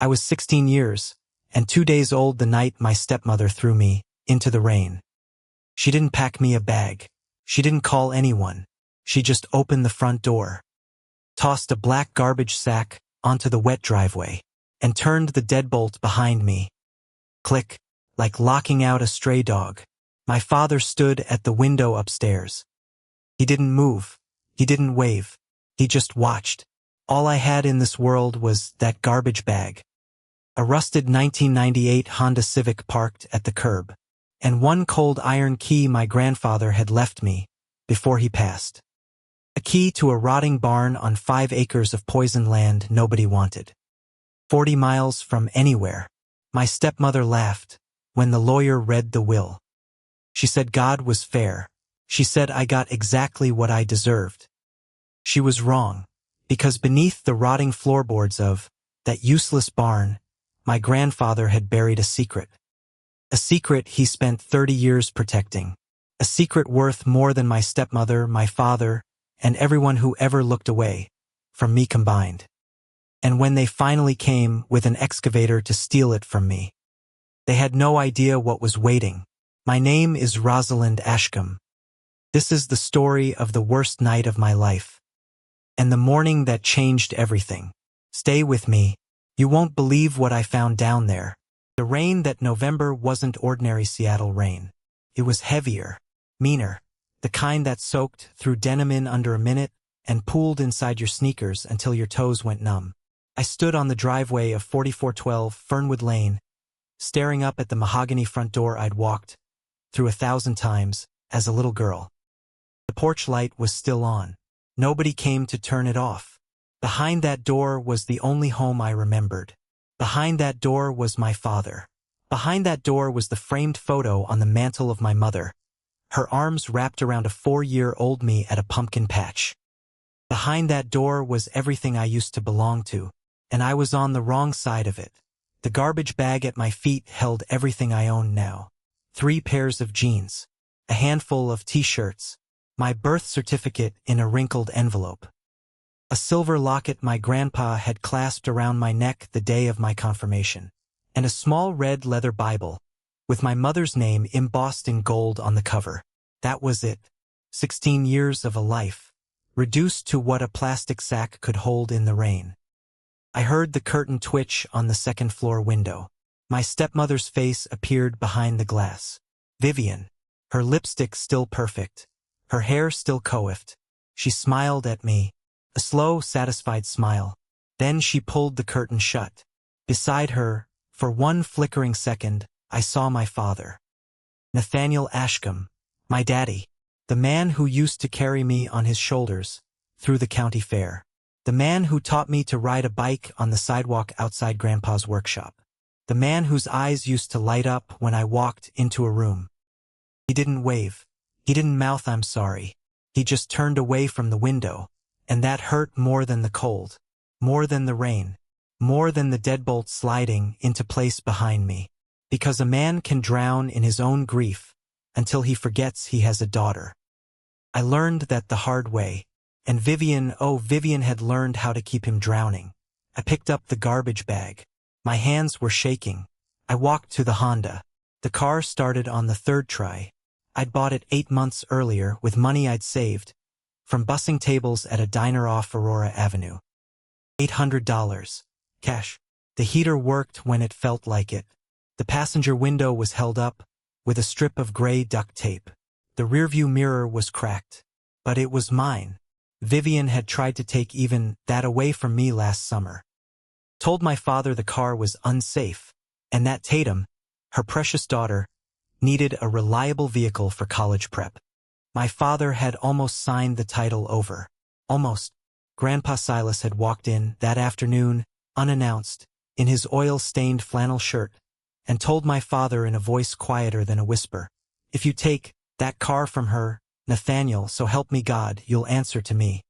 I was 16 years, and 2 days old the night my stepmother threw me into the rain. She didn't pack me a bag. She didn't call anyone. She just opened the front door, tossed a black garbage sack onto the wet driveway, and turned the deadbolt behind me. Click, like locking out a stray dog. My father stood at the window upstairs. He didn't move. He didn't wave. He just watched. All I had in this world was that garbage bag, a rusted 1998 Honda Civic parked at the curb, and one cold iron key my grandfather had left me before he passed. A key to a rotting barn on 5 acres of poisoned land nobody wanted. 40 miles from anywhere. My stepmother laughed when the lawyer read the will. She said God was fair. She said I got exactly what I deserved. She was wrong, because beneath the rotting floorboards of that useless barn, my grandfather had buried a secret. A secret he spent 30 years protecting. A secret worth more than my stepmother, my father, and everyone who ever looked away from me combined. And when they finally came with an excavator to steal it from me, they had no idea what was waiting. My name is Rosalind Ashcombe. This is the story of the worst night of my life, and the morning that changed everything. Stay with me. You won't believe what I found down there. The rain that November wasn't ordinary Seattle rain. It was heavier, meaner, the kind that soaked through denim in under a minute and pooled inside your sneakers until your toes went numb. I stood on the driveway of 4412 Fernwood Lane, staring up at the mahogany front door I'd walked through 1,000 times as a little girl. The porch light was still on. Nobody came to turn it off. Behind that door was the only home I remembered. Behind that door was my father. Behind that door was the framed photo on the mantel of my mother, her arms wrapped around a 4-year-old me at a pumpkin patch. Behind that door was everything I used to belong to, and I was on the wrong side of it. The garbage bag at my feet held everything I own now. 3 pairs of jeans, a handful of t-shirts, my birth certificate in a wrinkled envelope, a silver locket my grandpa had clasped around my neck the day of my confirmation, and a small red leather Bible with my mother's name embossed in gold on the cover. That was it. 16 years of a life, reduced to what a plastic sack could hold in the rain. I heard the curtain twitch on the second-floor window. My stepmother's face appeared behind the glass. Vivienne, her lipstick still perfect, her hair still coiffed. She smiled at me, a slow, satisfied smile. Then she pulled the curtain shut. Beside her, for one flickering second, I saw my father. Nathaniel Ashcombe, my daddy, the man who used to carry me on his shoulders through the county fair, the man who taught me to ride a bike on the sidewalk outside Grandpa's workshop, the man whose eyes used to light up when I walked into a room. He didn't wave. He didn't mouth I'm sorry. He just turned away from the window, and that hurt more than the cold, more than the rain, more than the deadbolt sliding into place behind me. Because a man can drown in his own grief until he forgets he has a daughter. I learned that the hard way, and Vivienne had learned how to keep him drowning. I picked up the garbage bag. My hands were shaking. I walked to the Honda. The car started on the 3rd try. I'd bought it 8 months earlier with money I'd saved from bussing tables at a diner off Aurora Avenue. $800. Cash. The heater worked when it felt like it. The passenger window was held up with a strip of gray duct tape. The rearview mirror was cracked, but it was mine. Vivienne had tried to take even that away from me last summer. Told my father the car was unsafe, and that Tatum, her precious daughter, needed a reliable vehicle for college prep. My father had almost signed the title over. Almost. Grandpa Silas had walked in that afternoon, unannounced, in his oil-stained flannel shirt, and told my father in a voice quieter than a whisper, "If you take that car from her, Nathaniel, so help me God, you'll answer to me."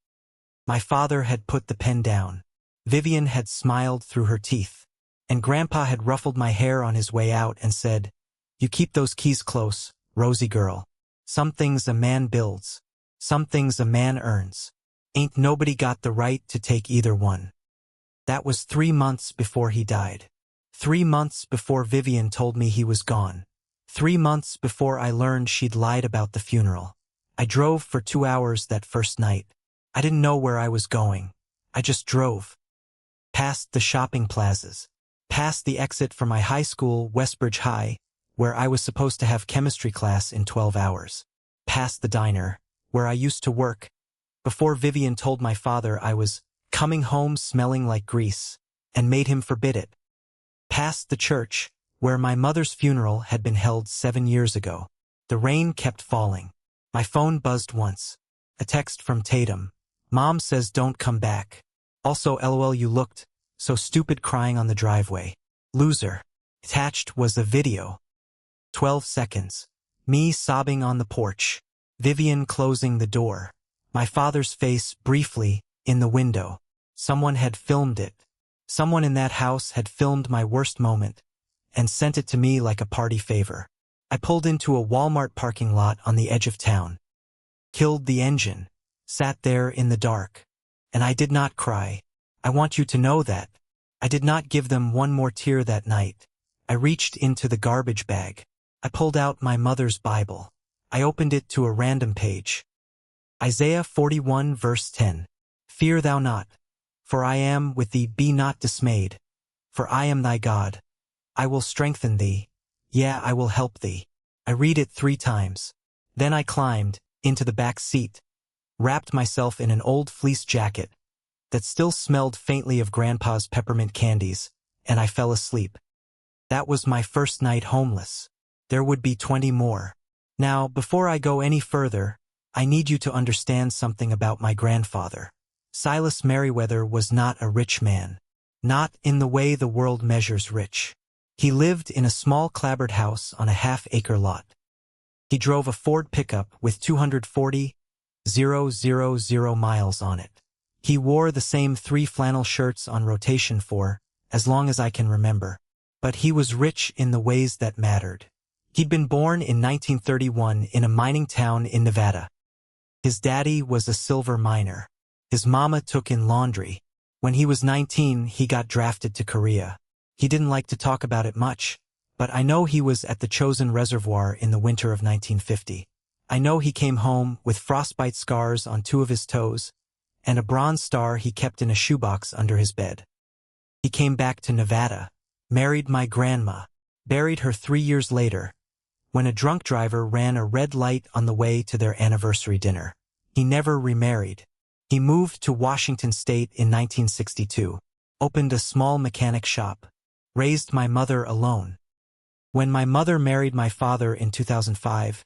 My father had put the pen down. Vivienne had smiled through her teeth, and Grandpa had ruffled my hair on his way out and said, "You keep those keys close, Rosie girl. Some things a man builds, some things a man earns. Ain't nobody got the right to take either one." That was 3 months before he died. 3 months before Vivienne told me he was gone. 3 months before I learned she'd lied about the funeral. I drove for 2 hours that first night. I didn't know where I was going. I just drove. Past the shopping plazas. Past the exit for my high school, Westbridge High, where I was supposed to have chemistry class in 12 hours. Past the diner, where I used to work, before Vivienne told my father I was coming home smelling like grease, and made him forbid it. Past the church, where my mother's funeral had been held 7 years ago. The rain kept falling. My phone buzzed once. A text from Tatum. Mom says don't come back. Also LOL you looked so stupid crying on the driveway. Loser. Attached was a video. 12 seconds. Me sobbing on the porch. Vivienne closing the door. My father's face briefly in the window. Someone had filmed it. Someone in that house had filmed my worst moment and sent it to me like a party favor. I pulled into a Walmart parking lot on the edge of town. Killed the engine. Sat there in the dark. And I did not cry. I want you to know that. I did not give them one more tear that night. I reached into the garbage bag. I pulled out my mother's Bible. I opened it to a random page. Isaiah 41 verse 10. Fear thou not, for I am with thee, be not dismayed, for I am thy God. I will strengthen thee, yeah, I will help thee. I read it 3 times. Then I climbed into the back seat, wrapped myself in an old fleece jacket that still smelled faintly of Grandpa's peppermint candies, and I fell asleep. That was my first night homeless. There would be 20 more. Now, before I go any further, I need you to understand something about my grandfather. Silas Merriweather was not a rich man. Not in the way the world measures rich. He lived in a small clapboard house on a half-acre lot. He drove a Ford pickup with 240,000 miles on it. He wore the same 3 flannel shirts on rotation for as long as I can remember. But he was rich in the ways that mattered. He'd been born in 1931 in a mining town in Nevada. His daddy was a silver miner. His mama took in laundry. When he was 19, he got drafted to Korea. He didn't like to talk about it much, but I know he was at the Chosin Reservoir in the winter of 1950. I know he came home with frostbite scars on 2 of his toes, and a bronze star he kept in a shoebox under his bed. He came back to Nevada, married my grandma, buried her 3 years later, when a drunk driver ran a red light on the way to their anniversary dinner. He never remarried. He moved to Washington State in 1962, opened a small mechanic shop, raised my mother alone. When my mother married my father in 2005,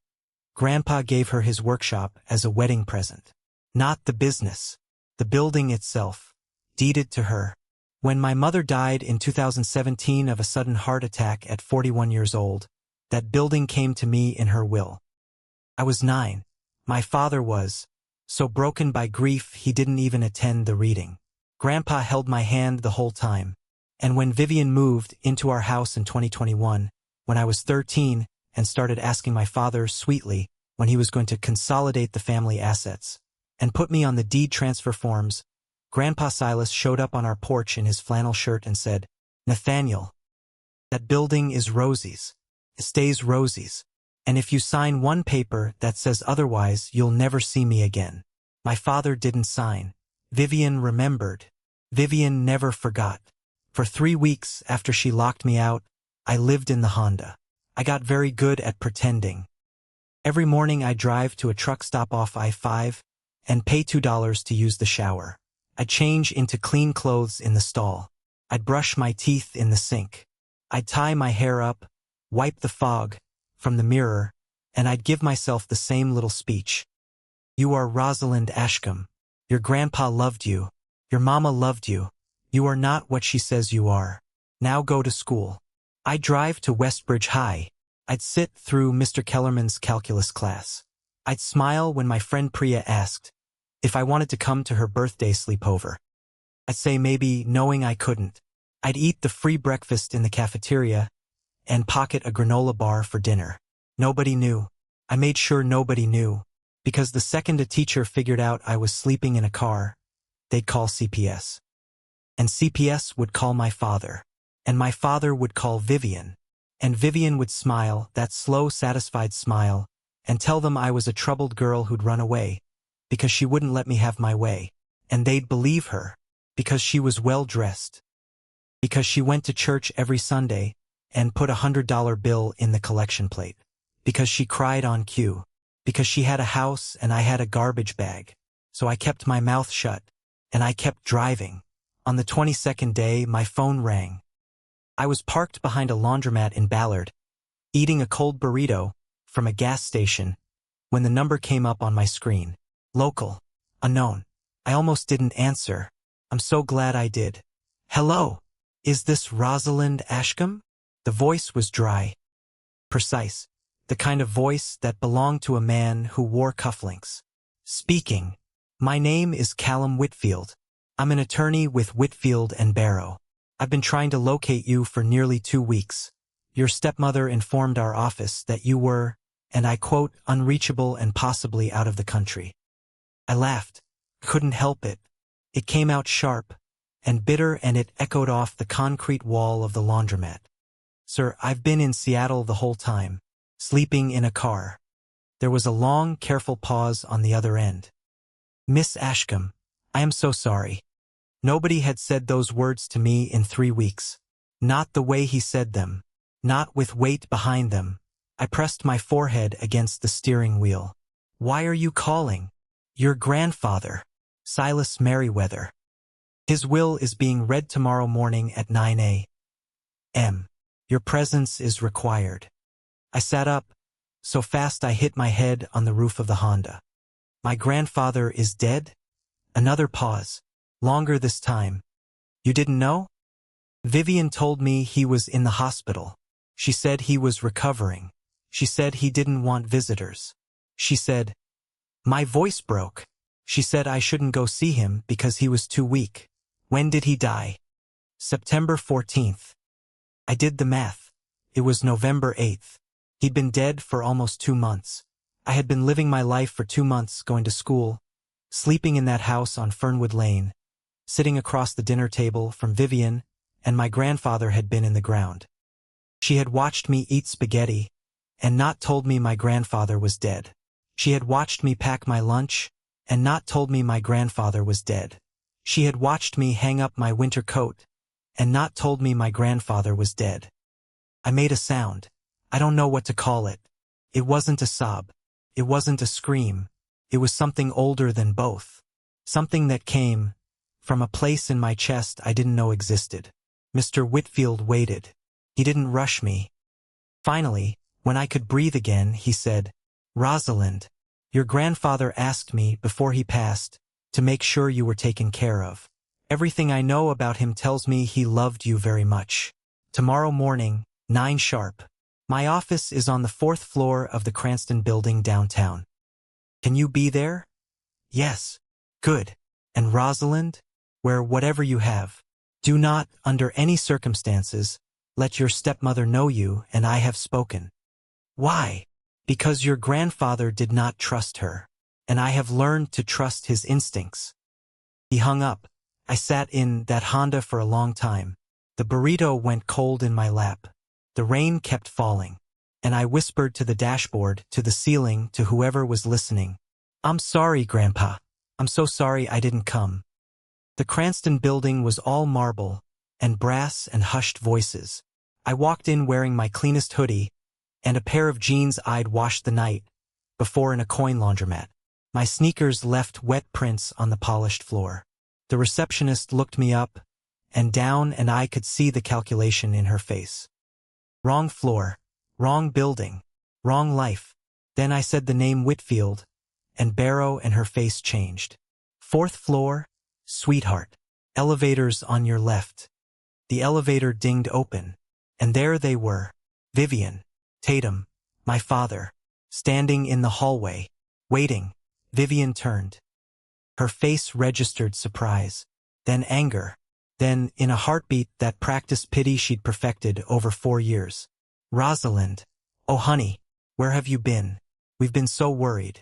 Grandpa gave her his workshop as a wedding present. Not the business, the building itself, deeded to her. When my mother died in 2017 of a sudden heart attack at 41 years old, that building came to me in her will. I was 9. My father was so broken by grief he didn't even attend the reading. Grandpa held my hand the whole time. And when Vivienne moved into our house in 2021, when I was 13 and started asking my father sweetly when he was going to consolidate the family assets and put me on the deed transfer forms, Grandpa Silas showed up on our porch in his flannel shirt and said, "Nathaniel, that building is Rosie's. It stays Rosie's. And if you sign one paper that says otherwise, you'll never see me again." My father didn't sign. Vivienne remembered. Vivienne never forgot. For 3 weeks after she locked me out, I lived in the Honda. I got very good at pretending. Every morning I drive to a truck stop off I-5 and pay $2 to use the shower. I'd change into clean clothes in the stall. I'd brush my teeth in the sink. I'd tie my hair up, wipe the fog from the mirror, and I'd give myself the same little speech. You are Rosalind Ashcombe. Your grandpa loved you. Your mama loved you. You are not what she says you are. Now go to school. I'd drive to Westbridge High. I'd sit through Mr. Kellerman's calculus class. I'd smile when my friend Priya asked if I wanted to come to her birthday sleepover. I'd say maybe, knowing I couldn't. I'd eat the free breakfast in the cafeteria and pocket a granola bar for dinner. Nobody knew. I made sure nobody knew, because the second a teacher figured out I was sleeping in a car, they'd call CPS. and CPS would call my father, and my father would call Vivienne, and Vivienne would smile, that slow, satisfied smile, and tell them I was a troubled girl who'd run away, because she wouldn't let me have my way, and they'd believe her, because she was well-dressed, because she went to church every Sunday, and put $100 bill in the collection plate, because she cried on cue, because she had a house and I had a garbage bag, so I kept my mouth shut, and I kept driving. On the 22nd day, my phone rang. I was parked behind a laundromat in Ballard, eating a cold burrito from a gas station, when the number came up on my screen. Local. Unknown. I almost didn't answer. I'm so glad I did. Hello. Is this Rosalind Ashcombe? The voice was dry. Precise. The kind of voice that belonged to a man who wore cufflinks. Speaking. My name is Callum Whitfield. I'm an attorney with Whitfield and Barrow. I've been trying to locate you for nearly 2 weeks. Your stepmother informed our office that you were, and I quote, unreachable and possibly out of the country. I laughed. Couldn't help it. It came out sharp and bitter, and it echoed off the concrete wall of the laundromat. Sir, I've been in Seattle the whole time, sleeping in a car. There was a long, careful pause on the other end. Miss Ashcombe, I am so sorry. Nobody had said those words to me in 3 weeks. Not the way he said them. Not with weight behind them. I pressed my forehead against the steering wheel. Why are you calling? Your grandfather, Silas Merriweather. His will is being read tomorrow morning at 9 a.m. Your presence is required. I sat up, so fast I hit my head on the roof of the Honda. My grandfather is dead? Another pause. Longer this time. You didn't know? Vivienne told me he was in the hospital. She said he was recovering. She said he didn't want visitors. She said, my voice broke. She said I shouldn't go see him because he was too weak. When did he die? September 14th. I did the math. It was November 8th. He'd been dead for almost 2 months. I had been living my life for 2 months, going to school, sleeping in that house on Fernwood Lane, sitting across the dinner table from Vivienne, and my grandfather had been in the ground. She had watched me eat spaghetti and not told me my grandfather was dead. She had watched me pack my lunch and not told me my grandfather was dead. She had watched me hang up my winter coat and not told me my grandfather was dead. I made a sound. I don't know what to call it. It wasn't a sob. It wasn't a scream. It was something older than both. Something that came from a place in my chest I didn't know existed. Mr. Whitfield waited. He didn't rush me. Finally, when I could breathe again, he said, Rosalind, your grandfather asked me before he passed to make sure you were taken care of. Everything I know about him tells me he loved you very much. Tomorrow morning, 9 sharp. My office is on the 4th floor of the Cranston building downtown. Can you be there? Yes. Good. And Rosalind, wear whatever you have. Do not, under any circumstances, let your stepmother know you and I have spoken. Why? Because your grandfather did not trust her, and I have learned to trust his instincts. He hung up. I sat in that Honda for a long time. The burrito went cold in my lap. The rain kept falling, and I whispered to the dashboard, to the ceiling, to whoever was listening. I'm sorry, Grandpa. I'm so sorry I didn't come. The Cranston building was all marble and brass and hushed voices. I walked in wearing my cleanest hoodie and a pair of jeans I'd washed the night before in a coin laundromat. My sneakers left wet prints on the polished floor. The receptionist looked me up and down, and I could see the calculation in her face. Wrong floor, wrong building, wrong life. Then I said the name Whitfield, and Barrow, and her face changed. 4th floor, sweetheart. Elevators on your left. The elevator dinged open, and there they were, Vivienne, Tatum, my father, standing in the hallway, waiting. Vivienne turned. Her face registered surprise, then anger, then, in a heartbeat, that practiced pity she'd perfected over 4 years. Rosalind, oh honey, where have you been? We've been so worried.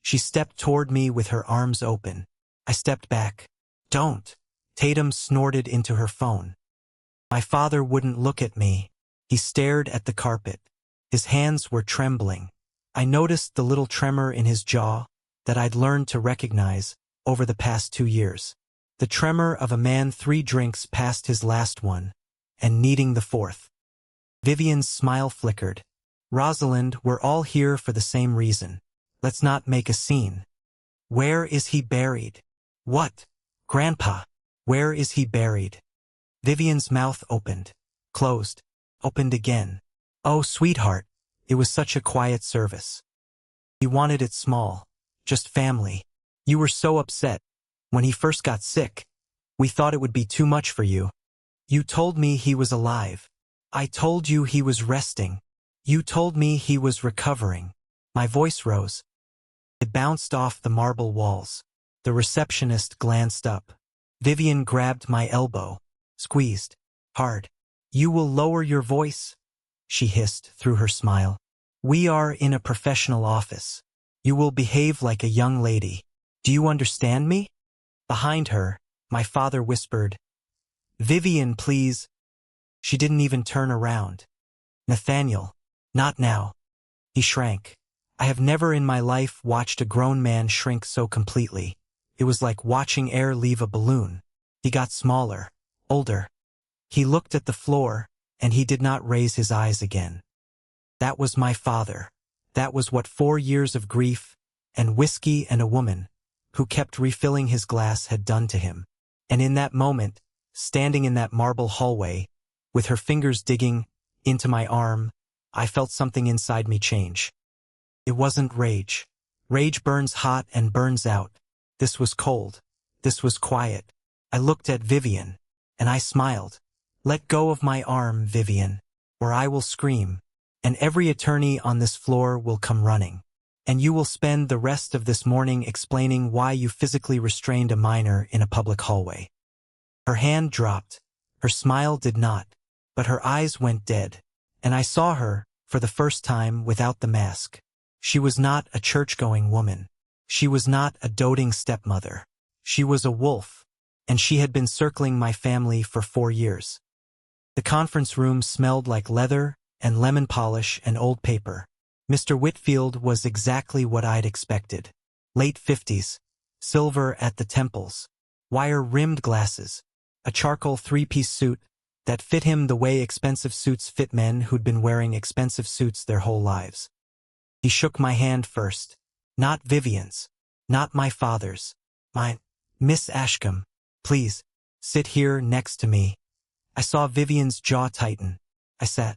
She stepped toward me with her arms open. I stepped back. Don't. Tatum snorted into her phone. My father wouldn't look at me. He stared at the carpet. His hands were trembling. I noticed the little tremor in his jaw that I'd learned to recognize over the past 2 years. The tremor of a man 3 drinks past his last one and needing the 4th. Vivienne's smile flickered. Rosalind, we're all here for the same reason. Let's not make a scene. Where is he buried? What? Grandpa, where is he buried? Vivienne's mouth opened, closed, opened again. Oh, sweetheart, it was such a quiet service. You wanted it small, just family. You were so upset. When he first got sick, we thought it would be too much for you. You told me he was alive. I told you he was resting. You told me he was recovering. My voice rose. It bounced off the marble walls. The receptionist glanced up. Vivienne grabbed my elbow, squeezed hard. You will lower your voice, she hissed through her smile. We are in a professional office. You will behave like a young lady. Do you understand me? Behind her, my father whispered, Vivienne, please. She didn't even turn around. Nathaniel, not now. He shrank. I have never in my life watched a grown man shrink so completely. It was like watching air leave a balloon. He got smaller, older. He looked at the floor, and he did not raise his eyes again. That was my father. That was what 4 years of grief, and whiskey and a woman, who kept refilling his glass, had done to him. And in that moment, standing in that marble hallway, with her fingers digging into my arm, I felt something inside me change. It wasn't rage. Rage burns hot and burns out. This was cold. This was quiet. I looked at Vivienne, and I smiled. Let go of my arm, Vivienne, or I will scream, and every attorney on this floor will come running. And you will spend the rest of this morning explaining why you physically restrained a minor in a public hallway. Her hand dropped. Her smile did not, but her eyes went dead, and I saw her, for the first time, without the mask. She was not a church-going woman. She was not a doting stepmother. She was a wolf, and she had been circling my family for 4 years. The conference room smelled like leather and lemon polish and old paper. Mr. Whitfield was exactly what I'd expected. Late 50s, silver at the temples, wire-rimmed glasses, a charcoal 3-piece suit that fit him the way expensive suits fit men who'd been wearing expensive suits their whole lives. He shook my hand first. Not Vivienne's, not my father's. Mine. Miss Ashcombe, please, sit here next to me. I saw Vivienne's jaw tighten. I sat.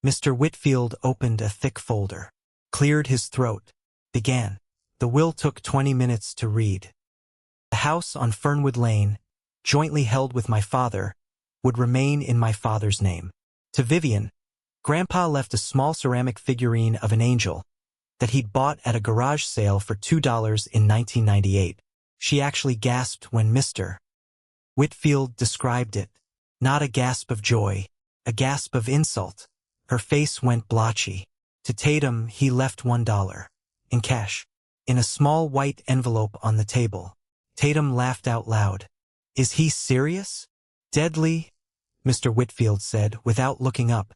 Mr. Whitfield opened a thick folder, cleared his throat, began. The will took 20 minutes to read. The house on Fernwood Lane, jointly held with my father, would remain in my father's name. To Vivienne, Grandpa left a small ceramic figurine of an angel that he'd bought at a garage sale for $2 in 1998. She actually gasped when Mr. Whitfield described it. Not a gasp of joy, a gasp of insult. Her face went blotchy. To Tatum, he left $1. In cash. In a small white envelope on the table. Tatum laughed out loud. Is he serious? Deadly? Mr. Whitfield said, without looking up.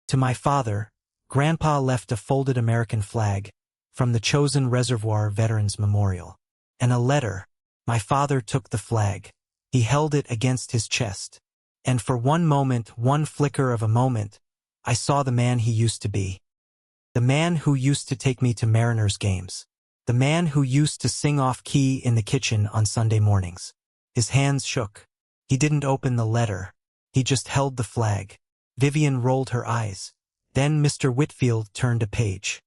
To my father, Grandpa left a folded American flag from the Chosen Reservoir Veterans Memorial. And a letter. My father took the flag. He held it against his chest. And for one moment, one flicker of a moment, I saw the man he used to be. The man who used to take me to Mariners games. The man who used to sing off-key in the kitchen on Sunday mornings. His hands shook. He didn't open the letter. He just held the flag. Vivienne rolled her eyes. Then Mr. Whitfield turned a page.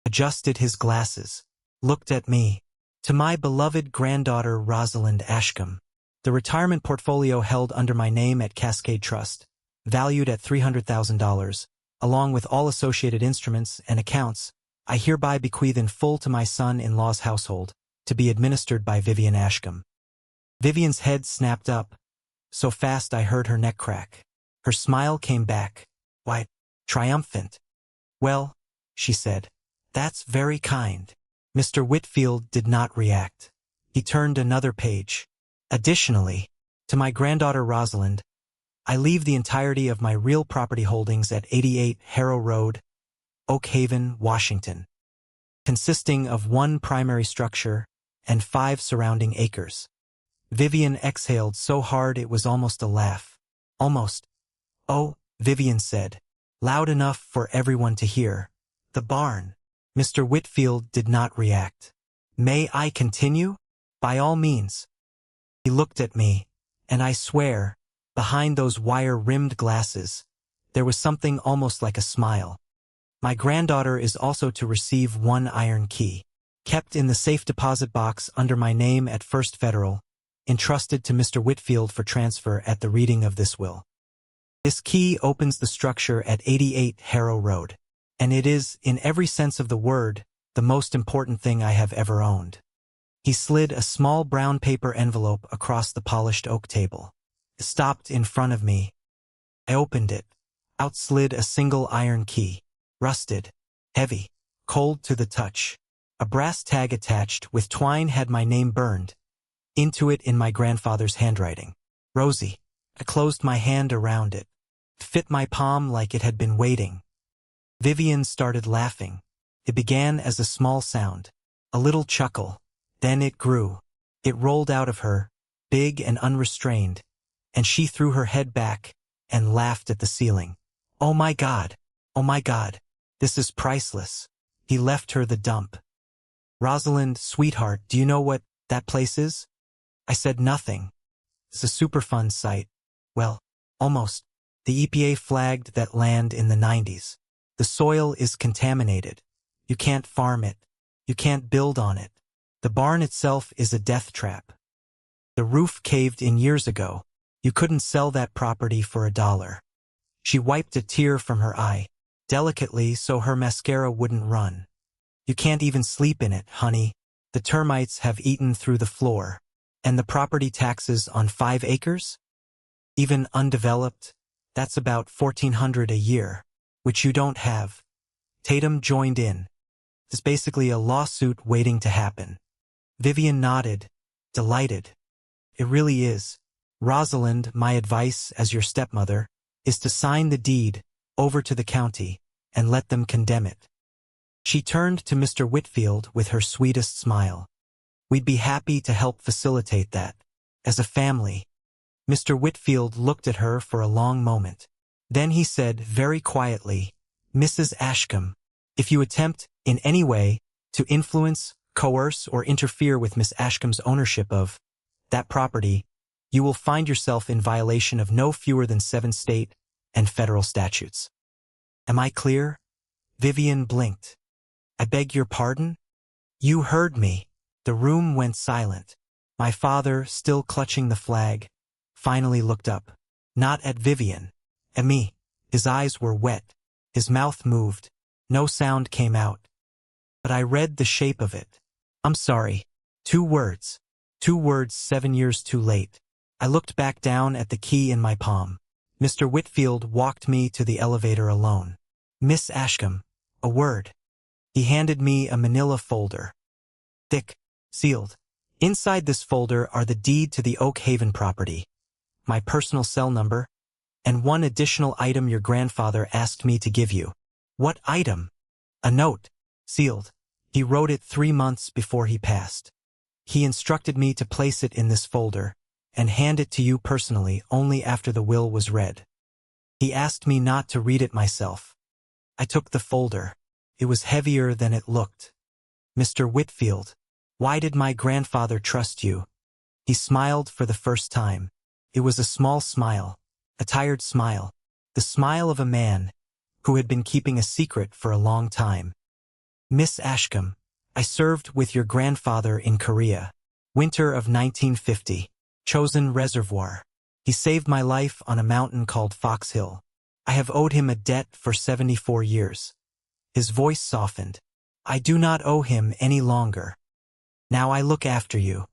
Adjusted his glasses. Looked at me. To my beloved granddaughter Rosalind Ashcombe. The retirement portfolio held under my name at Cascade Trust, valued at $300,000, along with all associated instruments and accounts, I hereby bequeath in full to my son-in-law's household, to be administered by Vivienne Ashcombe. Vivienne's head snapped up, so fast I heard her neck crack. Her smile came back, white, triumphant. Well, she said, that's very kind. Mr. Whitfield did not react. He turned another page. Additionally, To my granddaughter Rosalind, I leave the entirety of my real property holdings at 88 Harrow Road, Oak Haven, Washington, consisting of 1 primary structure and 5 surrounding acres. Vivienne exhaled so hard it was almost a laugh. Almost. Oh, Vivienne said, loud enough for everyone to hear. The barn. Mr. Whitfield did not react. May I continue? By all means. He looked at me, and I swear, behind those wire-rimmed glasses, there was something almost like a smile. My granddaughter is also to receive 1 iron key, kept in the safe deposit box under my name at First Federal, entrusted to Mr. Whitfield for transfer at the reading of this will. This key opens the structure at 88 Harrow Road, and it is, in every sense of the word, the most important thing I have ever owned. He slid a small brown paper envelope across the polished oak table. It stopped in front of me. I opened it. Out slid a single iron key. Rusted, heavy, cold to the touch. A brass tag attached with twine had my name burned into it in my grandfather's handwriting. Rosie. I closed my hand around it. It fit my palm like it had been waiting. Vivienne started laughing. It began as a small sound, a little chuckle. Then it grew. It rolled out of her, big and unrestrained, and she threw her head back and laughed at the ceiling. Oh my God! Oh my God! This is priceless. He left her the dump. Rosalind, sweetheart, do you know what that place is? I said nothing. It's a Superfund site. Well, almost. The EPA flagged that land in the 90s. The soil is contaminated. You can't farm it. You can't build on it. The barn itself is a death trap. The roof caved in years ago. You couldn't sell that property for $1. She wiped a tear from her eye, delicately so her mascara wouldn't run. You can't even sleep in it, honey. The termites have eaten through the floor. And the property taxes on 5 acres? Even undeveloped, that's about $1,400 a year, which you don't have. Tatum joined in. It's basically a lawsuit waiting to happen. Vivienne nodded, delighted. It really is. Rosalind, my advice as your stepmother, is to sign the deed over to the county and let them condemn it. She turned to Mr. Whitfield with her sweetest smile. We'd be happy to help facilitate that. As a family. Mr. Whitfield looked at her for a long moment. Then he said very quietly, Mrs. Ashcombe, if you attempt, in any way, to influence, coerce, or interfere with Miss Ashcombe's ownership of that property, you will find yourself in violation of no fewer than 7 state and federal statutes. Am I clear? Vivienne blinked. I beg your pardon? You heard me. The room went silent. My father, still clutching the flag, finally looked up. Not at Vivienne. At me. His eyes were wet. His mouth moved. No sound came out. But I read the shape of it. I'm sorry. 2 words. 2 words 7 years too late. I looked back down at the key in my palm. Mr. Whitfield walked me to the elevator alone. Miss Ashcombe. A word. He handed me a manila folder. Thick. Sealed. Inside this folder are the deed to the Oak Haven property, my personal cell number, and 1 additional item your grandfather asked me to give you. What item? A note. Sealed. He wrote it 3 months before he passed. He instructed me to place it in this folder and hand it to you personally only after the will was read. He asked me not to read it myself. I took the folder. It was heavier than it looked. Mr. Whitfield, why did my grandfather trust you? He smiled for the first time. It was a small smile, a tired smile, the smile of a man who had been keeping a secret for a long time. Miss Ashcombe, I served with your grandfather in Korea. Winter of 1950. Chosen Reservoir. He saved my life on a mountain called Fox Hill. I have owed him a debt for 74 years. His voice softened. I do not owe him any longer. Now I look after you.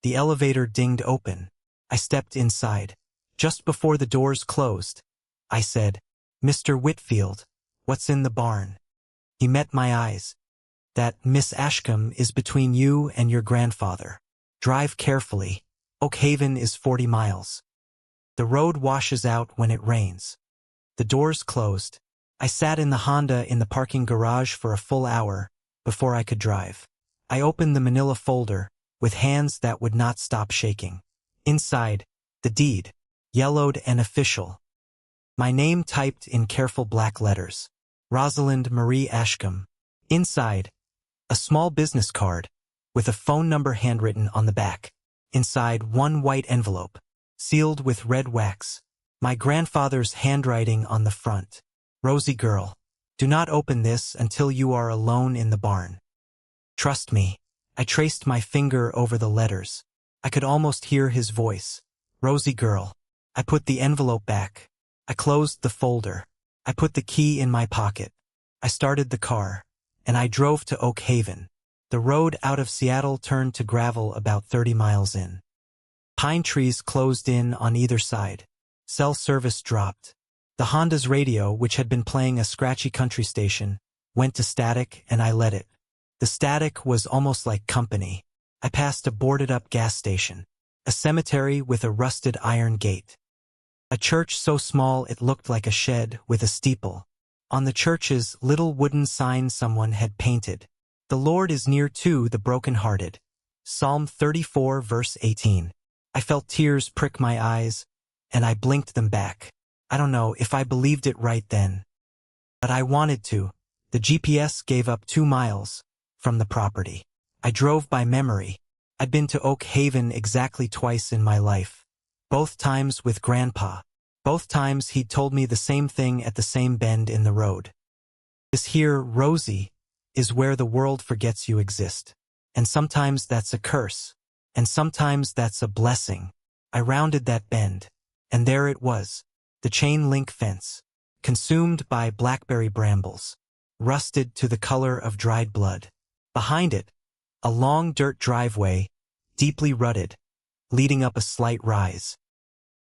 The elevator dinged open. I stepped inside. Just before the doors closed, I said, Mr. Whitfield, what's in the barn? He met my eyes. That, Miss Ashcombe, is between you and your grandfather. Drive carefully. Oak Haven is 40 miles. The road washes out when it rains. The doors closed. I sat in the Honda in the parking garage for a full hour before I could drive. I opened the manila folder with hands that would not stop shaking. Inside, the deed, yellowed and official. My name typed in careful black letters. Rosalind Marie Ashcombe. Inside, a small business card with a phone number handwritten on the back. Inside, one white envelope, sealed with red wax. My grandfather's handwriting on the front. Rosie girl, do not open this until you are alone in the barn. Trust me. I traced my finger over the letters. I could almost hear his voice. Rosie girl. I put the envelope back. I closed the folder. I put the key in my pocket. I started the car, and I drove to Oak Haven. The road out of Seattle turned to gravel about 30 miles in. Pine trees closed in on either side. Cell service dropped. The Honda's radio, which had been playing a scratchy country station, went to static, and I let it. The static was almost like company. I passed a boarded-up gas station, a cemetery with a rusted iron gate, a church so small it looked like a shed with a steeple. On the church's little wooden sign someone had painted, "The Lord is near to the broken-hearted." Psalm 34 verse 18. I felt tears prick my eyes, and I blinked them back. I don't know if I believed it right then, but I wanted to. The GPS gave up 2 miles from the property. I drove by memory. I'd been to Oak Haven exactly twice in my life. Both times with Grandpa. Both times he'd told me the same thing at the same bend in the road. This here, Rosie, is where the world forgets you exist. And sometimes that's a curse. And sometimes that's a blessing. I rounded that bend, and there it was, the chain link fence, consumed by blackberry brambles, rusted to the color of dried blood. Behind it, a long dirt driveway, deeply rutted, leading up a slight rise.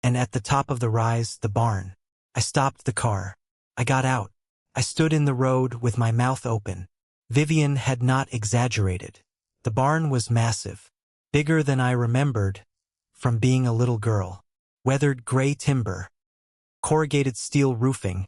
And at the top of the rise, the barn. I stopped the car. I got out. I stood in the road with my mouth open. Vivienne had not exaggerated. The barn was massive, bigger than I remembered from being a little girl. Weathered gray timber, corrugated steel roofing,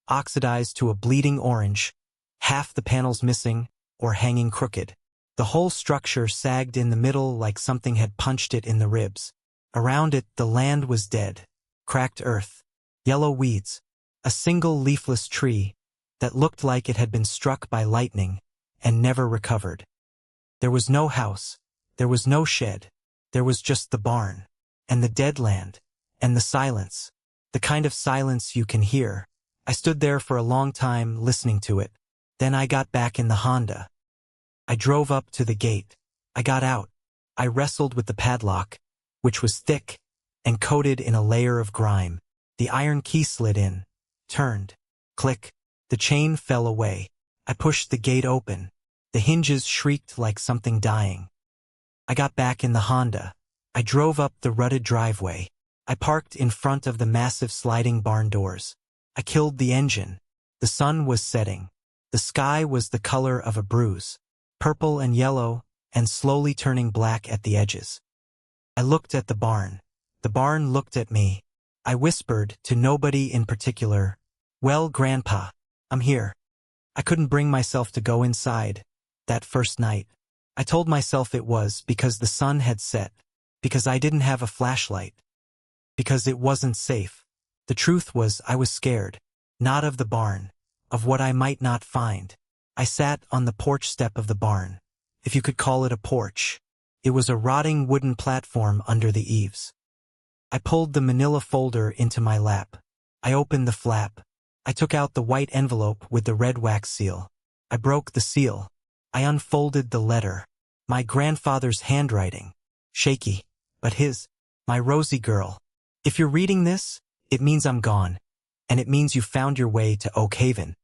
oxidized to a bleeding orange, half the panels missing or hanging crooked. The whole structure sagged in the middle like something had punched it in the ribs. Around it, the land was dead, cracked earth, yellow weeds, a single leafless tree that looked like it had been struck by lightning and never recovered. There was no house, there was no shed, there was just the barn, and the dead land, and the silence, the kind of silence you can hear. I stood there for a long time listening to it. Then I got back in the Honda. I drove up to the gate. I got out. I wrestled with the padlock, which was thick and coated in a layer of grime. The iron key slid in, turned, click, the chain fell away. I pushed the gate open. The hinges shrieked like something dying. I got back in the Honda. I drove up the rutted driveway. I parked in front of the massive sliding barn doors. I killed the engine. The sun was setting. The sky was the color of a bruise, purple and yellow, and slowly turning black at the edges. I looked at the barn. The barn looked at me. I whispered to nobody in particular, "Well, Grandpa, I'm here." I couldn't bring myself to go inside that first night. I told myself it was because the sun had set, because I didn't have a flashlight, because it wasn't safe. The truth was I was scared, not of the barn, of what I might not find. I sat on the porch step of the barn, if you could call it a porch. It was a rotting wooden platform under the eaves. I pulled the manila folder into my lap. I opened the flap. I took out the white envelope with the red wax seal. I broke the seal. I unfolded the letter. My grandfather's handwriting. Shaky, but his. My Rosie girl. If you're reading this, it means I'm gone. And it means you found your way to Oak Haven.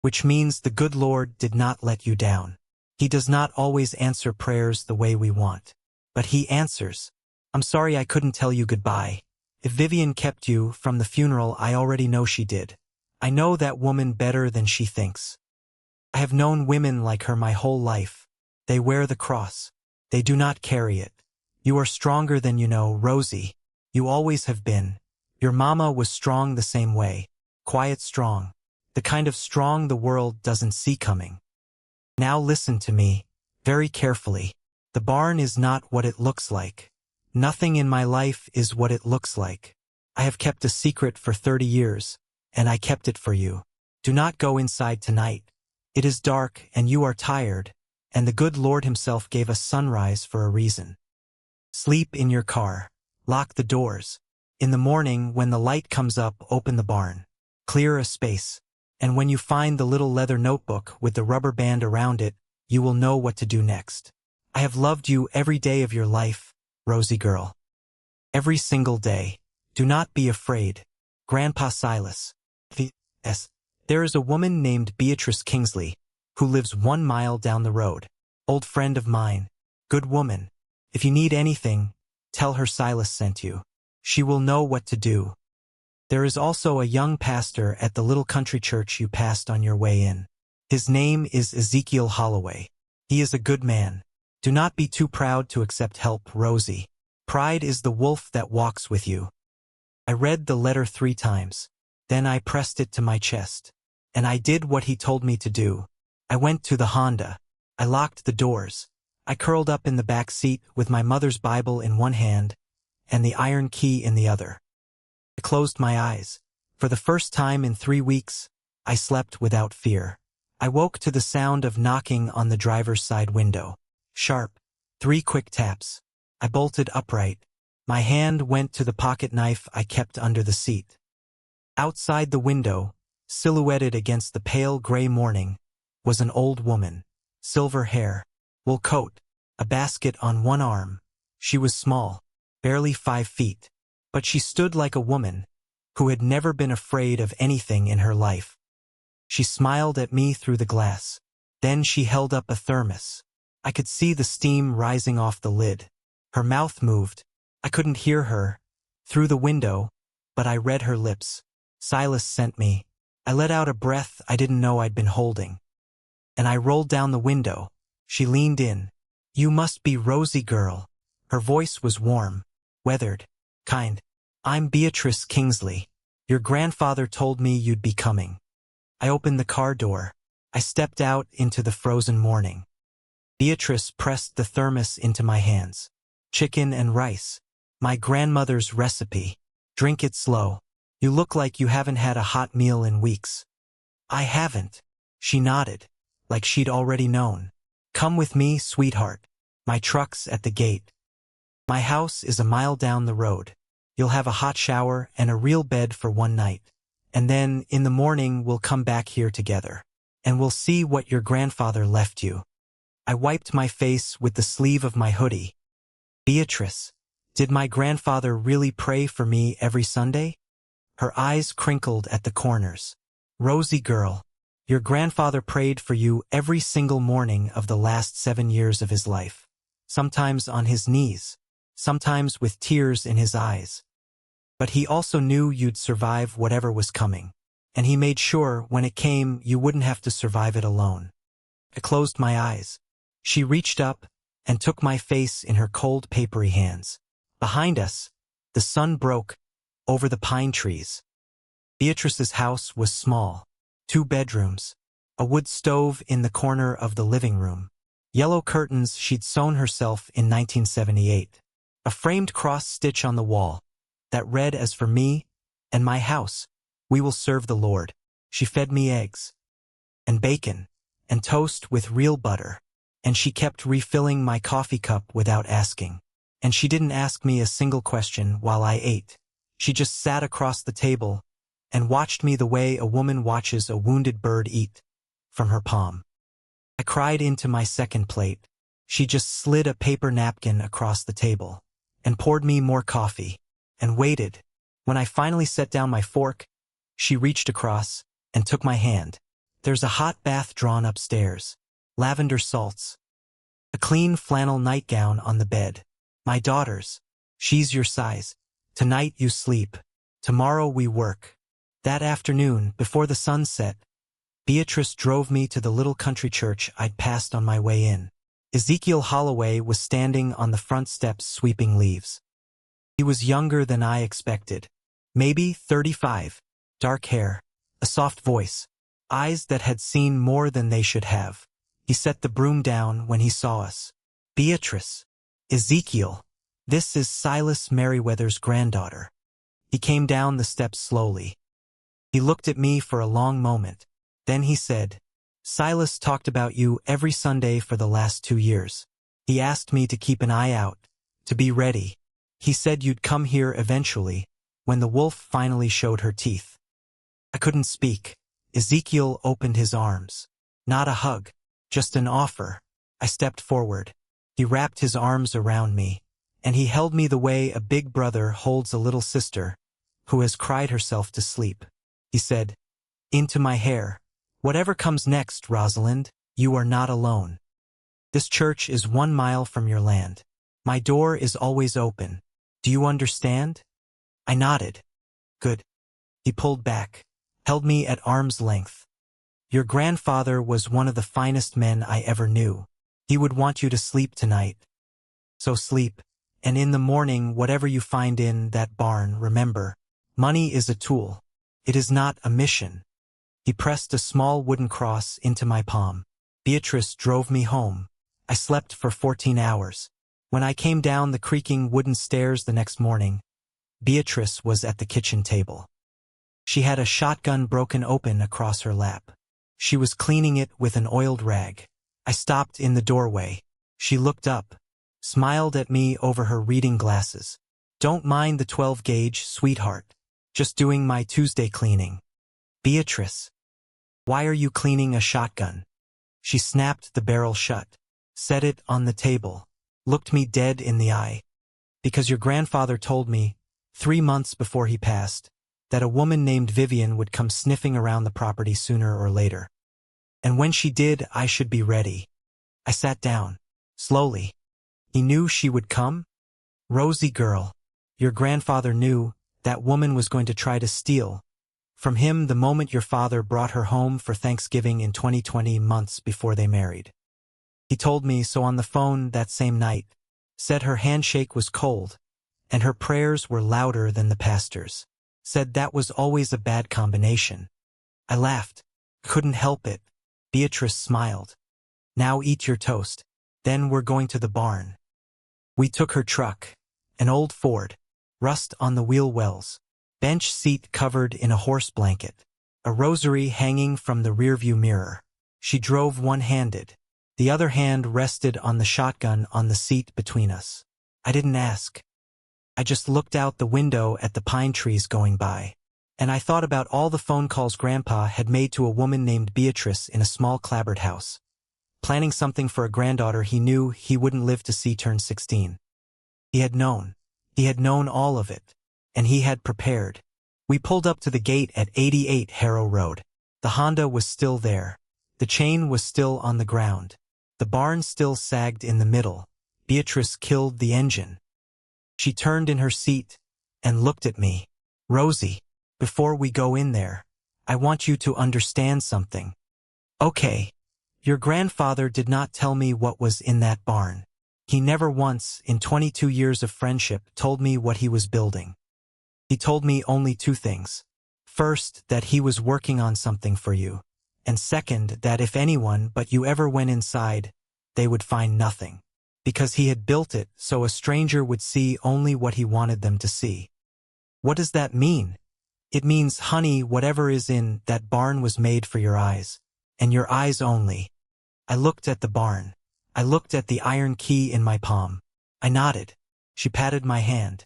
Which means the good Lord did not let you down. He does not always answer prayers the way we want. But he answers. I'm sorry I couldn't tell you goodbye. If Vivienne kept you from the funeral, I already know she did. I know that woman better than she thinks. I have known women like her my whole life. They wear the cross. They do not carry it. You are stronger than you know, Rosie. You always have been. Your mama was strong the same way. Quiet strong. The kind of strong the world doesn't see coming. Now listen to me, very carefully. The barn is not what it looks like. Nothing in my life is what it looks like. I have kept a secret for 30 years, and I kept it for you. Do not go inside tonight. It is dark and you are tired, and the good Lord himself gave us sunrise for a reason. Sleep in your car. Lock the doors. In the morning, when the light comes up, open the barn. Clear a space. And when you find the little leather notebook with the rubber band around it, you will know what to do next. I have loved you every day of your life, Rosie girl. Every single day. Do not be afraid. Grandpa Silas. V.S. There is a woman named Beatrice Kingsley, who lives 1 mile down the road. Old friend of mine. Good woman. If you need anything, tell her Silas sent you. She will know what to do. There is also a young pastor at the little country church you passed on your way in. His name is Ezekiel Holloway. He is a good man. Do not be too proud to accept help, Rosie. Pride is the wolf that walks with you. I read the letter 3 times. Then I pressed it to my chest. And I did what he told me to do. I went to the Honda. I locked the doors. I curled up in the back seat with my mother's Bible in one hand and the iron key in the other. I closed my eyes. For the first time in 3 weeks, I slept without fear. I woke to the sound of knocking on the driver's side window. Sharp. 3 quick taps. I bolted upright. My hand went to the pocket knife I kept under the seat. Outside the window, silhouetted against the pale gray morning, was an old woman. Silver hair, wool coat, a basket on one arm. She was small, barely 5 feet, but she stood like a woman who had never been afraid of anything in her life. She smiled at me through the glass. Then she held up a thermos. I could see the steam rising off the lid. Her mouth moved. I couldn't hear her through the window, but I read her lips. Silas sent me. I let out a breath I didn't know I'd been holding. And I rolled down the window. She leaned in. You must be Rosie girl. Her voice was warm, weathered, kind. I'm Beatrice Kingsley. Your grandfather told me you'd be coming. I opened the car door. I stepped out into the frozen morning. Beatrice pressed the thermos into my hands. Chicken and rice. My grandmother's recipe. Drink it slow. You look like you haven't had a hot meal in weeks. I haven't. She nodded, like she'd already known. Come with me, sweetheart. My truck's at the gate. My house is a mile down the road. You'll have a hot shower and a real bed for one night. And then, in the morning, we'll come back here together. And we'll see what your grandfather left you. I wiped my face with the sleeve of my hoodie. Beatrice, did my grandfather really pray for me every Sunday? Her eyes crinkled at the corners. Rosie girl, your grandfather prayed for you every single morning of the last 7 years of his life. Sometimes on his knees, sometimes with tears in his eyes. But he also knew you'd survive whatever was coming. And he made sure when it came you wouldn't have to survive it alone. I closed my eyes. She reached up and took my face in her cold, papery hands. Behind us, the sun broke over the pine trees. Beatrice's house was small. 2 bedrooms. A wood stove in the corner of the living room. Yellow curtains she'd sewn herself in 1978. A framed cross-stitch on the wall that read as for me and my house, we will serve the Lord. She fed me eggs and bacon and toast with real butter. And she kept refilling my coffee cup without asking. And she didn't ask me a single question while I ate. She just sat across the table and watched me the way a woman watches a wounded bird eat from her palm. I cried into my second plate. She just slid a paper napkin across the table and poured me more coffee and waited. When I finally set down my fork, she reached across and took my hand. There's a hot bath drawn upstairs. Lavender salts. A clean flannel nightgown on the bed. My daughter's. She's your size. Tonight you sleep. Tomorrow we work. That afternoon, before the sun set, Beatrice drove me to the little country church I'd passed on my way in. Ezekiel Holloway was standing on the front steps sweeping leaves. He was younger than I expected. Maybe 35. Dark hair, a soft voice, eyes that had seen more than they should have. He set the broom down when he saw us. Beatrice. Ezekiel. This is Silas Merriweather's granddaughter. He came down the steps slowly. He looked at me for a long moment. Then he said, Silas talked about you every Sunday for the last 2 years. He asked me to keep an eye out, to be ready. He said you'd come here eventually, when the wolf finally showed her teeth. I couldn't speak. Ezekiel opened his arms. Not a hug, just an offer. I stepped forward. He wrapped his arms around me, and he held me the way a big brother holds a little sister who has cried herself to sleep. He said, into my hair. Whatever comes next, Rosalind, you are not alone. This church is 1 mile from your land. My door is always open. Do you understand? I nodded. Good. He pulled back, held me at arm's length. Your grandfather was one of the finest men I ever knew. He would want you to sleep tonight. So sleep, and in the morning whatever you find in that barn, remember, money is a tool. It is not a mission. He pressed a small wooden cross into my palm. Beatrice drove me home. I slept for 14 hours. When I came down the creaking wooden stairs the next morning, Beatrice was at the kitchen table. She had a shotgun broken open across her lap. She was cleaning it with an oiled rag. I stopped in the doorway. She looked up, smiled at me over her reading glasses. Don't mind the 12-gauge, sweetheart. Just doing my Tuesday cleaning. Beatrice. Why are you cleaning a shotgun? She snapped the barrel shut, set it on the table, looked me dead in the eye. Because your grandfather told me, 3 months before he passed, that a woman named Vivienne would come sniffing around the property sooner or later. And when she did, I should be ready. I sat down, slowly. He knew she would come? Rosie girl, your grandfather knew that woman was going to try to steal from him the moment your father brought her home for Thanksgiving in 2020, months before they married. He told me so on the phone that same night, said her handshake was cold, and her prayers were louder than the pastor's. Said that was always a bad combination. I laughed. Couldn't help it. Beatrice smiled. Now eat your toast. Then we're going to the barn. We took her truck, an old Ford, rust on the wheel wells, bench seat covered in a horse blanket, a rosary hanging from the rearview mirror. She drove one-handed. The other hand rested on the shotgun on the seat between us. I didn't ask. I just looked out the window at the pine trees going by, and I thought about all the phone calls Grandpa had made to a woman named Beatrice in a small clapboard house, planning something for a granddaughter he knew he wouldn't live to see turn 16. He had known all of it, and he had prepared. We pulled up to the gate at 88 Harrow Road. The Honda was still there. The chain was still on the ground. The barn still sagged in the middle. Beatrice killed the engine. She turned in her seat and looked at me. Rosie, before we go in there, I want you to understand something. Okay. Your grandfather did not tell me what was in that barn. He never once, in 22 years of friendship, told me what he was building. He told me only 2 things. First, that he was working on something for you. And second, that if anyone but you ever went inside, they would find nothing. Because he had built it so a stranger would see only what he wanted them to see. What does that mean? It means, honey, whatever is in that barn was made for your eyes. And your eyes only. I looked at the barn. I looked at the iron key in my palm. I nodded. She patted my hand.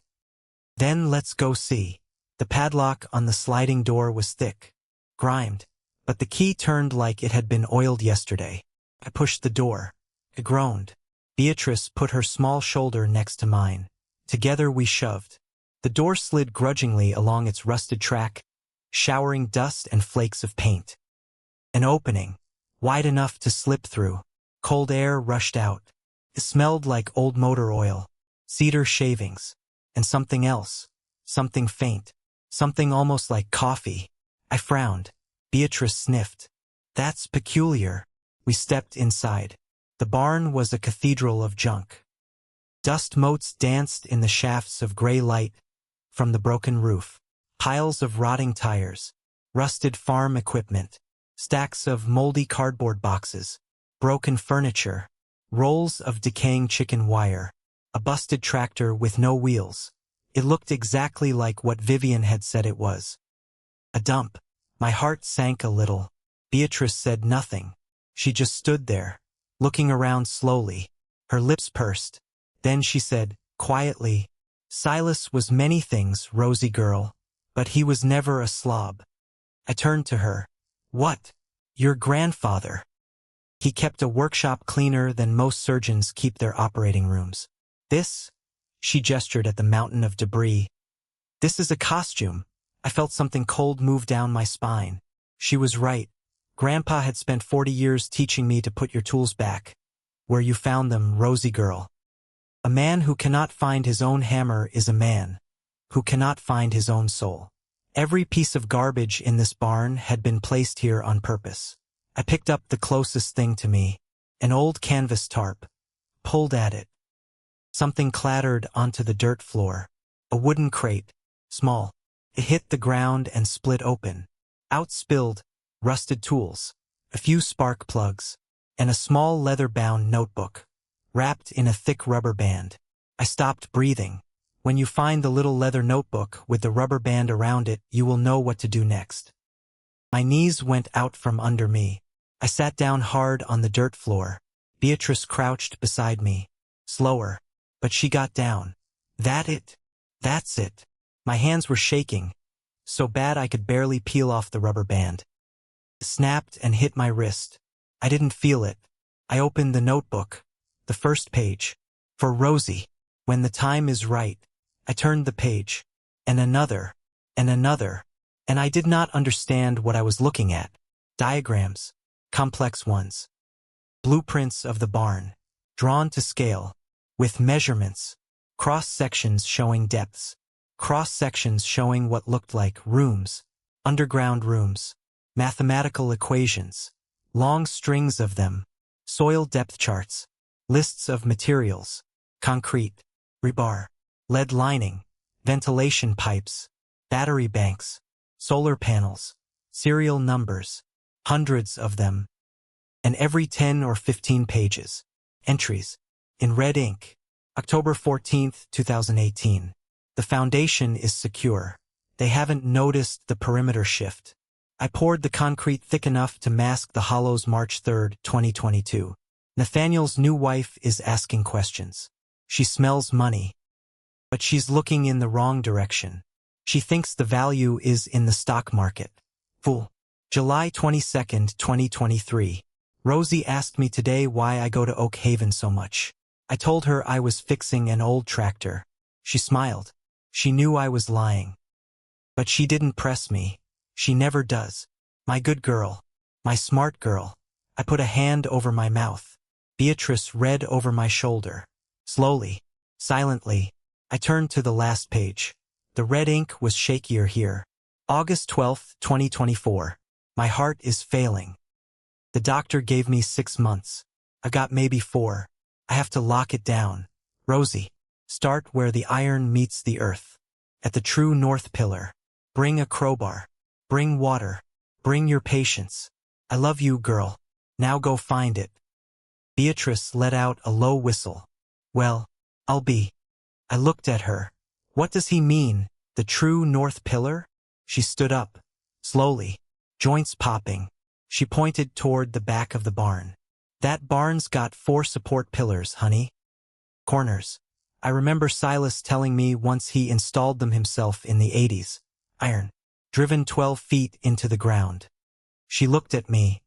Then let's go see. The padlock on the sliding door was thick, grimed, but the key turned like it had been oiled yesterday. I pushed the door. I groaned. Beatrice put her small shoulder next to mine. Together we shoved. The door slid grudgingly along its rusted track, showering dust and flakes of paint. An opening, wide enough to slip through. Cold air rushed out. It smelled like old motor oil, cedar shavings, and something else, something faint, something almost like coffee. I frowned. Beatrice sniffed. That's peculiar. We stepped inside. The barn was a cathedral of junk. Dust motes danced in the shafts of gray light from the broken roof. Piles of rotting tires, rusted farm equipment, stacks of moldy cardboard boxes, broken furniture, rolls of decaying chicken wire, a busted tractor with no wheels. It looked exactly like what Vivienne had said it was. A dump. My heart sank a little. Beatrice said nothing. She just stood there, looking around slowly, her lips pursed. Then she said, quietly, "Silas was many things, Rosie girl, but he was never a slob." I turned to her. "What? Your grandfather? He kept a workshop cleaner than most surgeons keep their operating rooms. This?" She gestured at the mountain of debris. "This is a costume." I felt something cold move down my spine. She was right. Grandpa had spent 40 years teaching me to put your tools back where you found them, Rosie girl. A man who cannot find his own hammer is a man who cannot find his own soul. Every piece of garbage in this barn had been placed here on purpose. I picked up the closest thing to me, an old canvas tarp, pulled at it. Something clattered onto the dirt floor. A wooden crate, small. It hit the ground and split open. Out spilled rusted tools, a few spark plugs, and a small leather-bound notebook, wrapped in a thick rubber band. I stopped breathing. When you find the little leather notebook with the rubber band around it, you will know what to do next. My knees went out from under me. I sat down hard on the dirt floor. Beatrice crouched beside me. Slower, but she got down. "That it? That's it." My hands were shaking, so bad I could barely peel off the rubber band. It snapped and hit my wrist. I didn't feel it. I opened the notebook, the first page. "For Rosie. When the time is right." I turned the page, and another, and I did not understand what I was looking at. Diagrams, complex ones. Blueprints of the barn, drawn to scale, with measurements, cross-sections showing depths, cross-sections showing what looked like rooms, underground rooms, mathematical equations, long strings of them, soil depth charts, lists of materials, concrete, rebar, lead lining, ventilation pipes, battery banks, solar panels, serial numbers, hundreds of them, and every 10 or 15 pages, entries, in red ink. October 14, 2018. The foundation is secure. They haven't noticed the perimeter shift. I poured the concrete thick enough to mask the hollows. March 3, 2022. Nathaniel's new wife is asking questions. She smells money. But she's looking in the wrong direction. She thinks the value is in the stock market. Fool. July 22, 2023. Rosie asked me today why I go to Oak Haven so much. I told her I was fixing an old tractor. She smiled. She knew I was lying. But she didn't press me. She never does. My good girl. My smart girl. I put a hand over my mouth. Beatrice read over my shoulder. Slowly, silently, I turned to the last page. The red ink was shakier here. August 12, 2024. My heart is failing. The doctor gave me 6 months. I got maybe 4. I have to lock it down. Rosie, start where the iron meets the earth. At the true north pillar. Bring a crowbar. Bring water. Bring your patience. I love you, girl. Now go find it. Beatrice let out a low whistle. Well, I'll be. I looked at her. What does he mean, the true north pillar? She stood up. Slowly. Joints popping. She pointed toward the back of the barn. That barn's got 4 support pillars, honey. Corners. I remember Silas telling me once he installed them himself in the 80s. Iron. Driven 12 feet into the ground. She looked at me.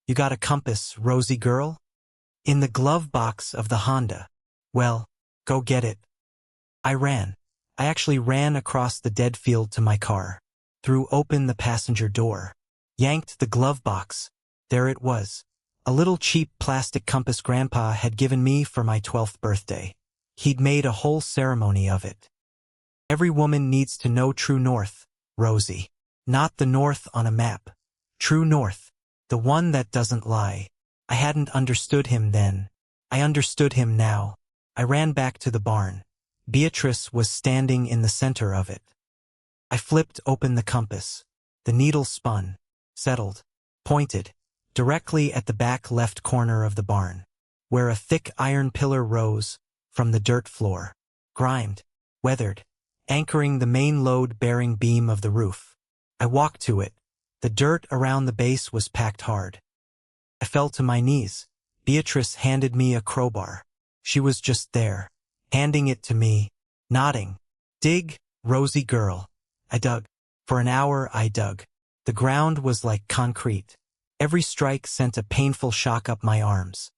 You got a compass, Rosie girl? In the glove box of the Honda. Well, go get it. I ran. I actually ran across the dead field to my car. Threw open the passenger door. Yanked the glove box. There it was. A little cheap plastic compass Grandpa had given me for my 12th birthday. He'd made a whole ceremony of it. Every woman needs to know true north, Rosie. Not the north on a map. True north. The one that doesn't lie. I hadn't understood him then, I understood him now. I ran back to the barn. Beatrice was standing in the center of it. I flipped open the compass. The needle spun, settled, pointed, directly at the back left corner of the barn, where a thick iron pillar rose from the dirt floor, grimed, weathered, anchoring the main load-bearing beam of the roof. I walked to it. The dirt around the base was packed hard. I fell to my knees. Beatrice handed me a crowbar. She was just there, handing it to me, nodding. Dig, rosy girl. I dug. For an hour I dug. The ground was like concrete. Every strike sent a painful shock up my arms.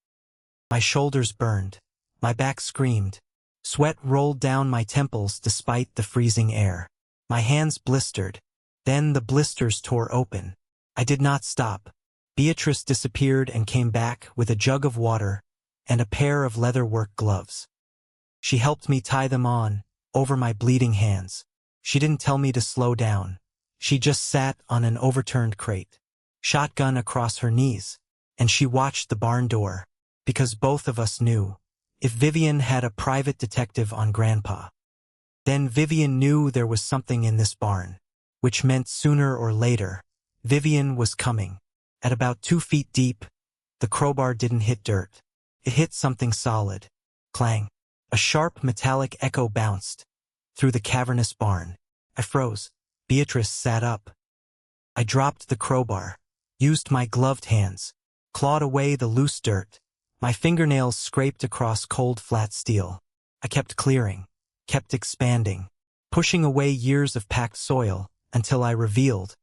My shoulders burned. My back screamed. Sweat rolled down my temples despite the freezing air. My hands blistered. Then the blisters tore open. I did not stop. Beatrice disappeared and came back with a jug of water and a pair of leather-work gloves. She helped me tie them on, over my bleeding hands. She didn't tell me to slow down. She just sat on an overturned crate, shotgun across her knees, and she watched the barn door, because both of us knew, if Vivienne had a private detective on Grandpa, then Vivienne knew there was something in this barn, which meant sooner or later, Vivienne was coming. At about 2 feet deep, the crowbar didn't hit dirt. It hit something solid. Clang. A sharp metallic echo bounced through the cavernous barn. I froze. Beatrice sat up. I dropped the crowbar, used my gloved hands, clawed away the loose dirt. My fingernails scraped across cold flat steel. I kept clearing, kept expanding, pushing away years of packed soil until I revealed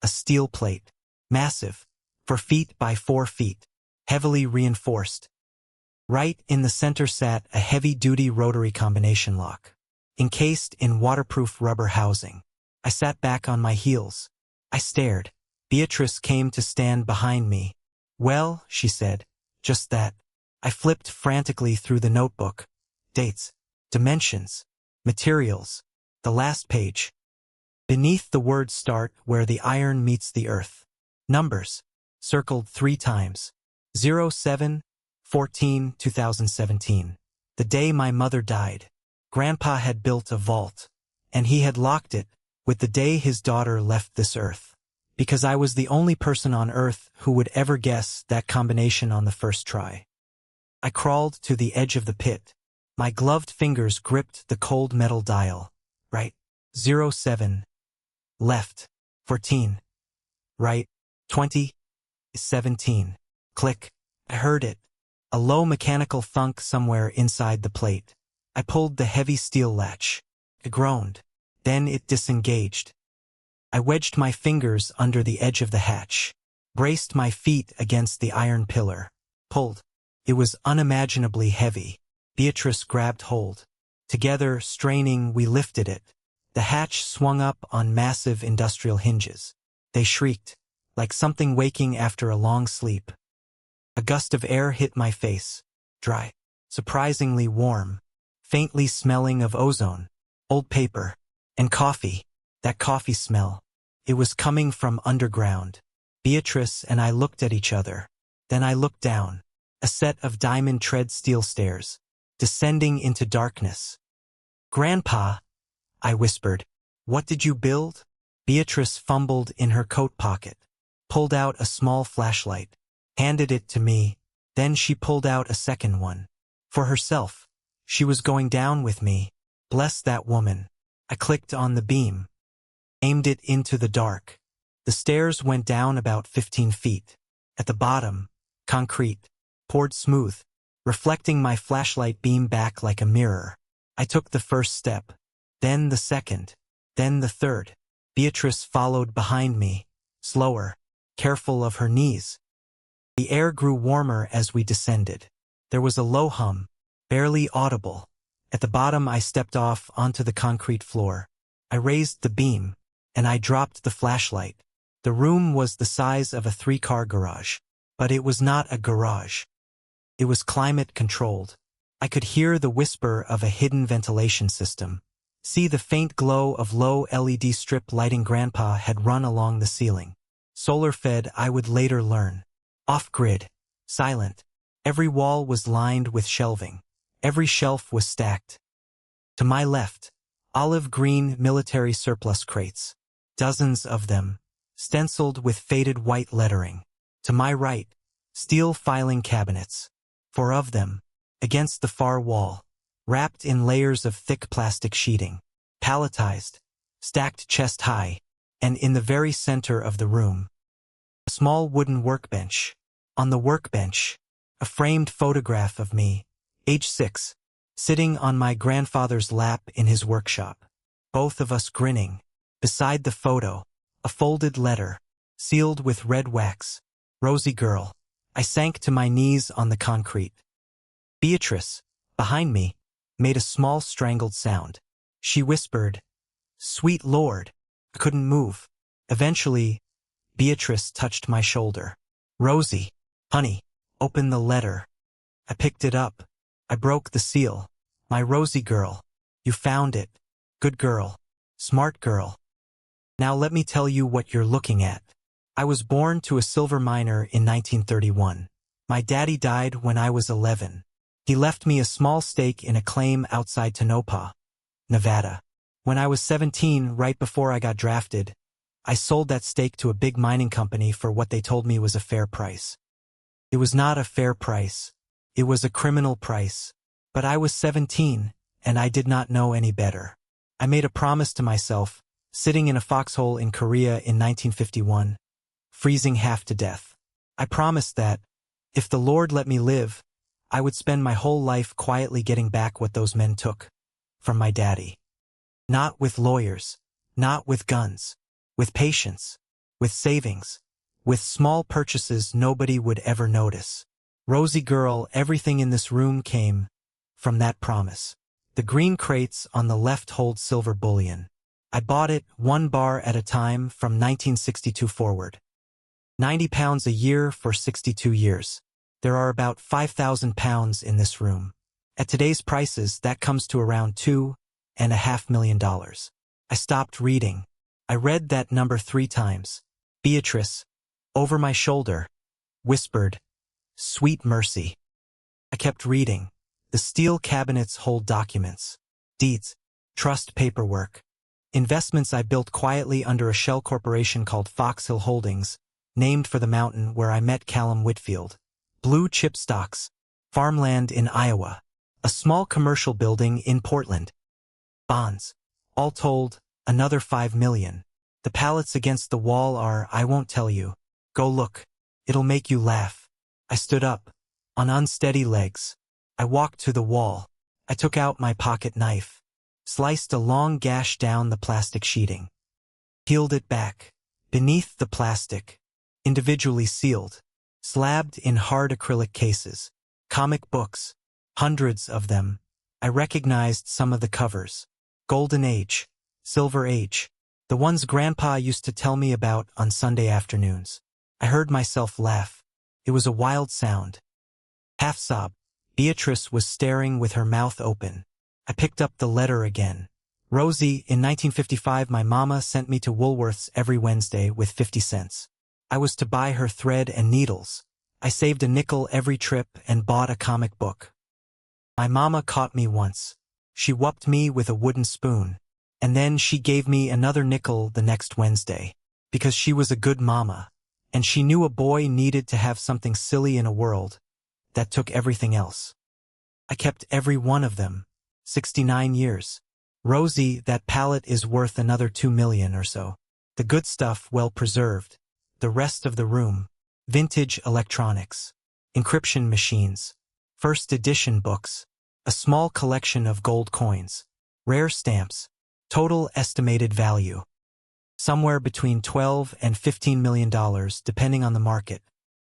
a steel plate, massive, 4 feet by 4 feet, heavily reinforced. Right in the center sat a heavy-duty rotary combination lock, encased in waterproof rubber housing. I sat back on my heels. I stared. Beatrice came to stand behind me. Well, she said, just that. I flipped frantically through the notebook. Dates, dimensions, materials, the last page. Beneath the word start where the iron meets the earth. Numbers, circled 3 times. 07/14/2017. The day my mother died. Grandpa had built a vault, and he had locked it with the day his daughter left this earth. Because I was the only person on earth who would ever guess that combination on the first try. I crawled to the edge of the pit. My gloved fingers gripped the cold metal dial. Right. 07. Left. 14. Right. 20. 17. Click. I heard it. A low mechanical thunk somewhere inside the plate. I pulled the heavy steel latch. It groaned. Then it disengaged. I wedged my fingers under the edge of the hatch, braced my feet against the iron pillar, pulled. It was unimaginably heavy. Beatrice grabbed hold. Together, straining, we lifted it. The hatch swung up on massive industrial hinges. They shrieked, like something waking after a long sleep. A gust of air hit my face, dry, surprisingly warm, faintly smelling of ozone, old paper, and coffee. That coffee smell. It was coming from underground. Beatrice and I looked at each other. Then I looked down. A set of diamond tread steel stairs, descending into darkness. Grandpa, I whispered, what did you build? Beatrice fumbled in her coat pocket, pulled out a small flashlight, handed it to me, then she pulled out a second one. For herself. She was going down with me. Bless that woman. I clicked on the beam, aimed it into the dark. The stairs went down about 15 feet. At the bottom, concrete, poured smooth, reflecting my flashlight beam back like a mirror. I took the first step, then the second, then the third. Beatrice followed behind me, slower, careful of her knees. The air grew warmer as we descended. There was a low hum, barely audible. At the bottom I stepped off onto the concrete floor. I raised the beam, and I dropped the flashlight. The room was the size of a 3-car garage. But it was not a garage. It was climate-controlled. I could hear the whisper of a hidden ventilation system. See the faint glow of low LED strip lighting Grandpa had run along the ceiling. Solar-fed, I would later learn. Off-grid. Silent. Every wall was lined with shelving. Every shelf was stacked. To my left, olive green military surplus crates. Dozens of them, stenciled with faded white lettering. To my right, steel filing cabinets. 4 of them, against the far wall, wrapped in layers of thick plastic sheeting, palletized, stacked chest high, and in the very center of the room, a small wooden workbench. On the workbench, a framed photograph of me, age 6, sitting on my grandfather's lap in his workshop, both of us grinning. Beside the photo, a folded letter, sealed with red wax. Rosie girl. I sank to my knees on the concrete. Beatrice, behind me, made a small strangled sound. She whispered, "Sweet Lord." I couldn't move. Eventually, Beatrice touched my shoulder. "Rosie, honey, open the letter." I picked it up. I broke the seal. "My Rosie girl, you found it. Good girl. Smart girl. Now let me tell you what you're looking at. I was born to a silver miner in 1931. My daddy died when I was 11. He left me a small stake in a claim outside Tonopah, Nevada. When I was 17, right before I got drafted, I sold that stake to a big mining company for what they told me was a fair price. It was not a fair price. It was a criminal price. But I was 17, and I did not know any better. I made a promise to myself, sitting in a foxhole in Korea in 1951, freezing half to death. I promised that, if the Lord let me live, I would spend my whole life quietly getting back what those men took from my daddy. Not with lawyers, not with guns, with patience, with savings, with small purchases nobody would ever notice. Rosie girl, everything in this room came from that promise. The green crates on the left hold silver bullion. I bought it 1 bar at a time from 1962 forward. £90 a year for 62 years. There are about 5,000 pounds in this room. At today's prices, that comes to around $2.5 million. I stopped reading. I read that number 3 times. Beatrice, over my shoulder, whispered, "Sweet mercy." I kept reading. The steel cabinets hold documents, deeds, trust paperwork, investments I built quietly under a shell corporation called Fox Hill Holdings, named for the mountain where I met Callum Whitfield, blue chip stocks, farmland in Iowa, a small commercial building in Portland, bonds, all told, another 5 million. The pallets against the wall are, I won't tell you. Go look. It'll make you laugh. I stood up, on unsteady legs. I walked to the wall. I took out my pocket knife, sliced a long gash down the plastic sheeting, peeled it back. Beneath the plastic, individually sealed, slabbed in hard acrylic cases, comic books, hundreds of them. I recognized some of the covers. Golden Age, Silver Age, the ones Grandpa used to tell me about on Sunday afternoons. I heard myself laugh. It was a wild sound. Half sob. Beatrice was staring with her mouth open. I picked up the letter again. Rosie, in 1955 my mama sent me to Woolworth's every Wednesday with 50 cents. I was to buy her thread and needles. I saved a nickel every trip and bought a comic book. My mama caught me once. She whupped me with a wooden spoon. And then she gave me another nickel the next Wednesday. Because she was a good mama. And she knew a boy needed to have something silly in a world that took everything else. I kept every one of them. 69 years. Rosie, that pallet is worth another 2 million or so. The good stuff well preserved. The rest of the room. Vintage electronics. Encryption machines. First edition books. A small collection of gold coins. Rare stamps. Total estimated value. Somewhere between $12 and $15 million depending on the market.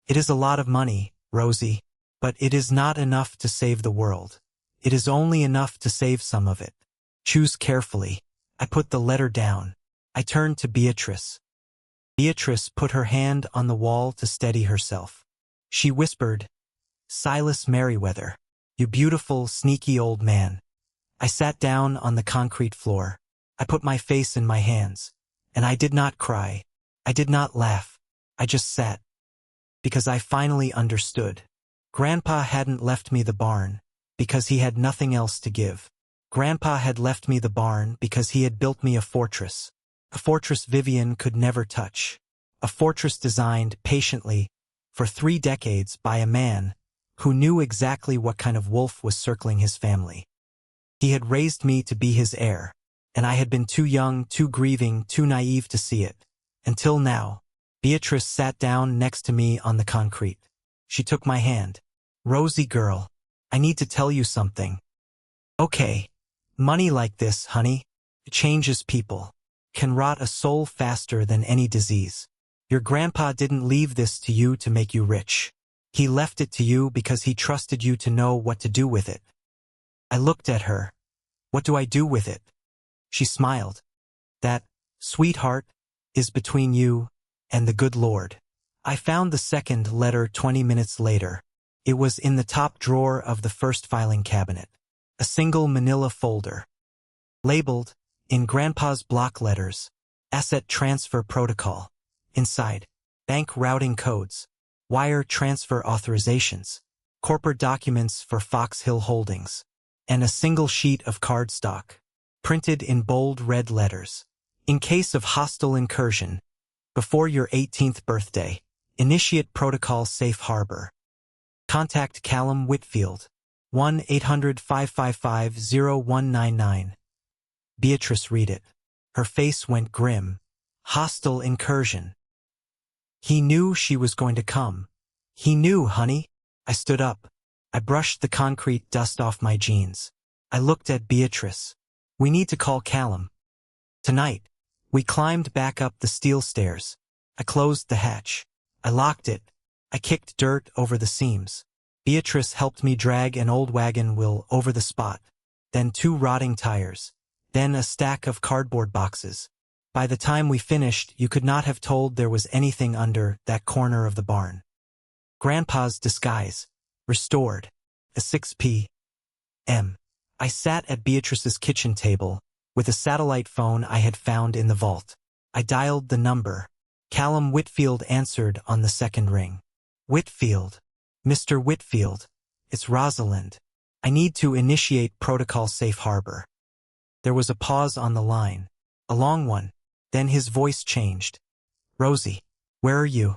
It is a lot of money, Rosie. But it is not enough to save the world. It is only enough to save some of it. Choose carefully. I put the letter down. I turned to Beatrice. Beatrice put her hand on the wall to steady herself. She whispered, "Silas Merriweather, you beautiful, sneaky old man." I sat down on the concrete floor. I put my face in my hands. And I did not cry. I did not laugh. I just sat. Because I finally understood. Grandpa hadn't left me the barn because he had nothing else to give. Grandpa had left me the barn because he had built me a fortress Vivienne could never touch, a fortress designed patiently for 3 decades by a man who knew exactly what kind of wolf was circling his family. He had raised me to be his heir, and I had been too young, too grieving, too naive to see it. Until now. Beatrice sat down next to me on the concrete. She took my hand. "Rosie girl, I need to tell you something." "Okay. Money like this, honey, it changes people. Can rot a soul faster than any disease. Your grandpa didn't leave this to you to make you rich. He left it to you because he trusted you to know what to do with it." I looked at her. "What do I do with it?" She smiled. "That, sweetheart, is between you and the good Lord." I found the second letter 20 minutes later. It was in the top drawer of the first filing cabinet. A single manila folder. Labeled, in Grandpa's block letters, Asset Transfer Protocol. Inside, bank routing codes, wire transfer authorizations, corporate documents for Fox Hill Holdings, and a single sheet of cardstock, printed in bold red letters. "In case of hostile incursion, before your 18th birthday, initiate protocol safe harbor. Contact Callum Whitfield, 1-800-555-0199. Beatrice read it. Her face went grim. Hostile incursion. He knew she was going to come. He knew, honey. I stood up. I brushed the concrete dust off my jeans. I looked at Beatrice. "We need to call Callum. Tonight." We climbed back up the steel stairs. I closed the hatch. I locked it. I kicked dirt over the seams. Beatrice helped me drag an old wagon wheel over the spot, then 2 rotting tires, then a stack of cardboard boxes. By the time we finished, you could not have told there was anything under that corner of the barn. Grandpa's disguise, restored, at 6 p.m. I sat at Beatrice's kitchen table, with a satellite phone I had found in the vault. I dialed the number. Callum Whitfield answered on the second ring. "Whitfield. Mr. Whitfield. It's Rosalind. I need to initiate protocol safe harbor." There was a pause on the line. A long one. Then his voice changed. "Rosie, where are you?"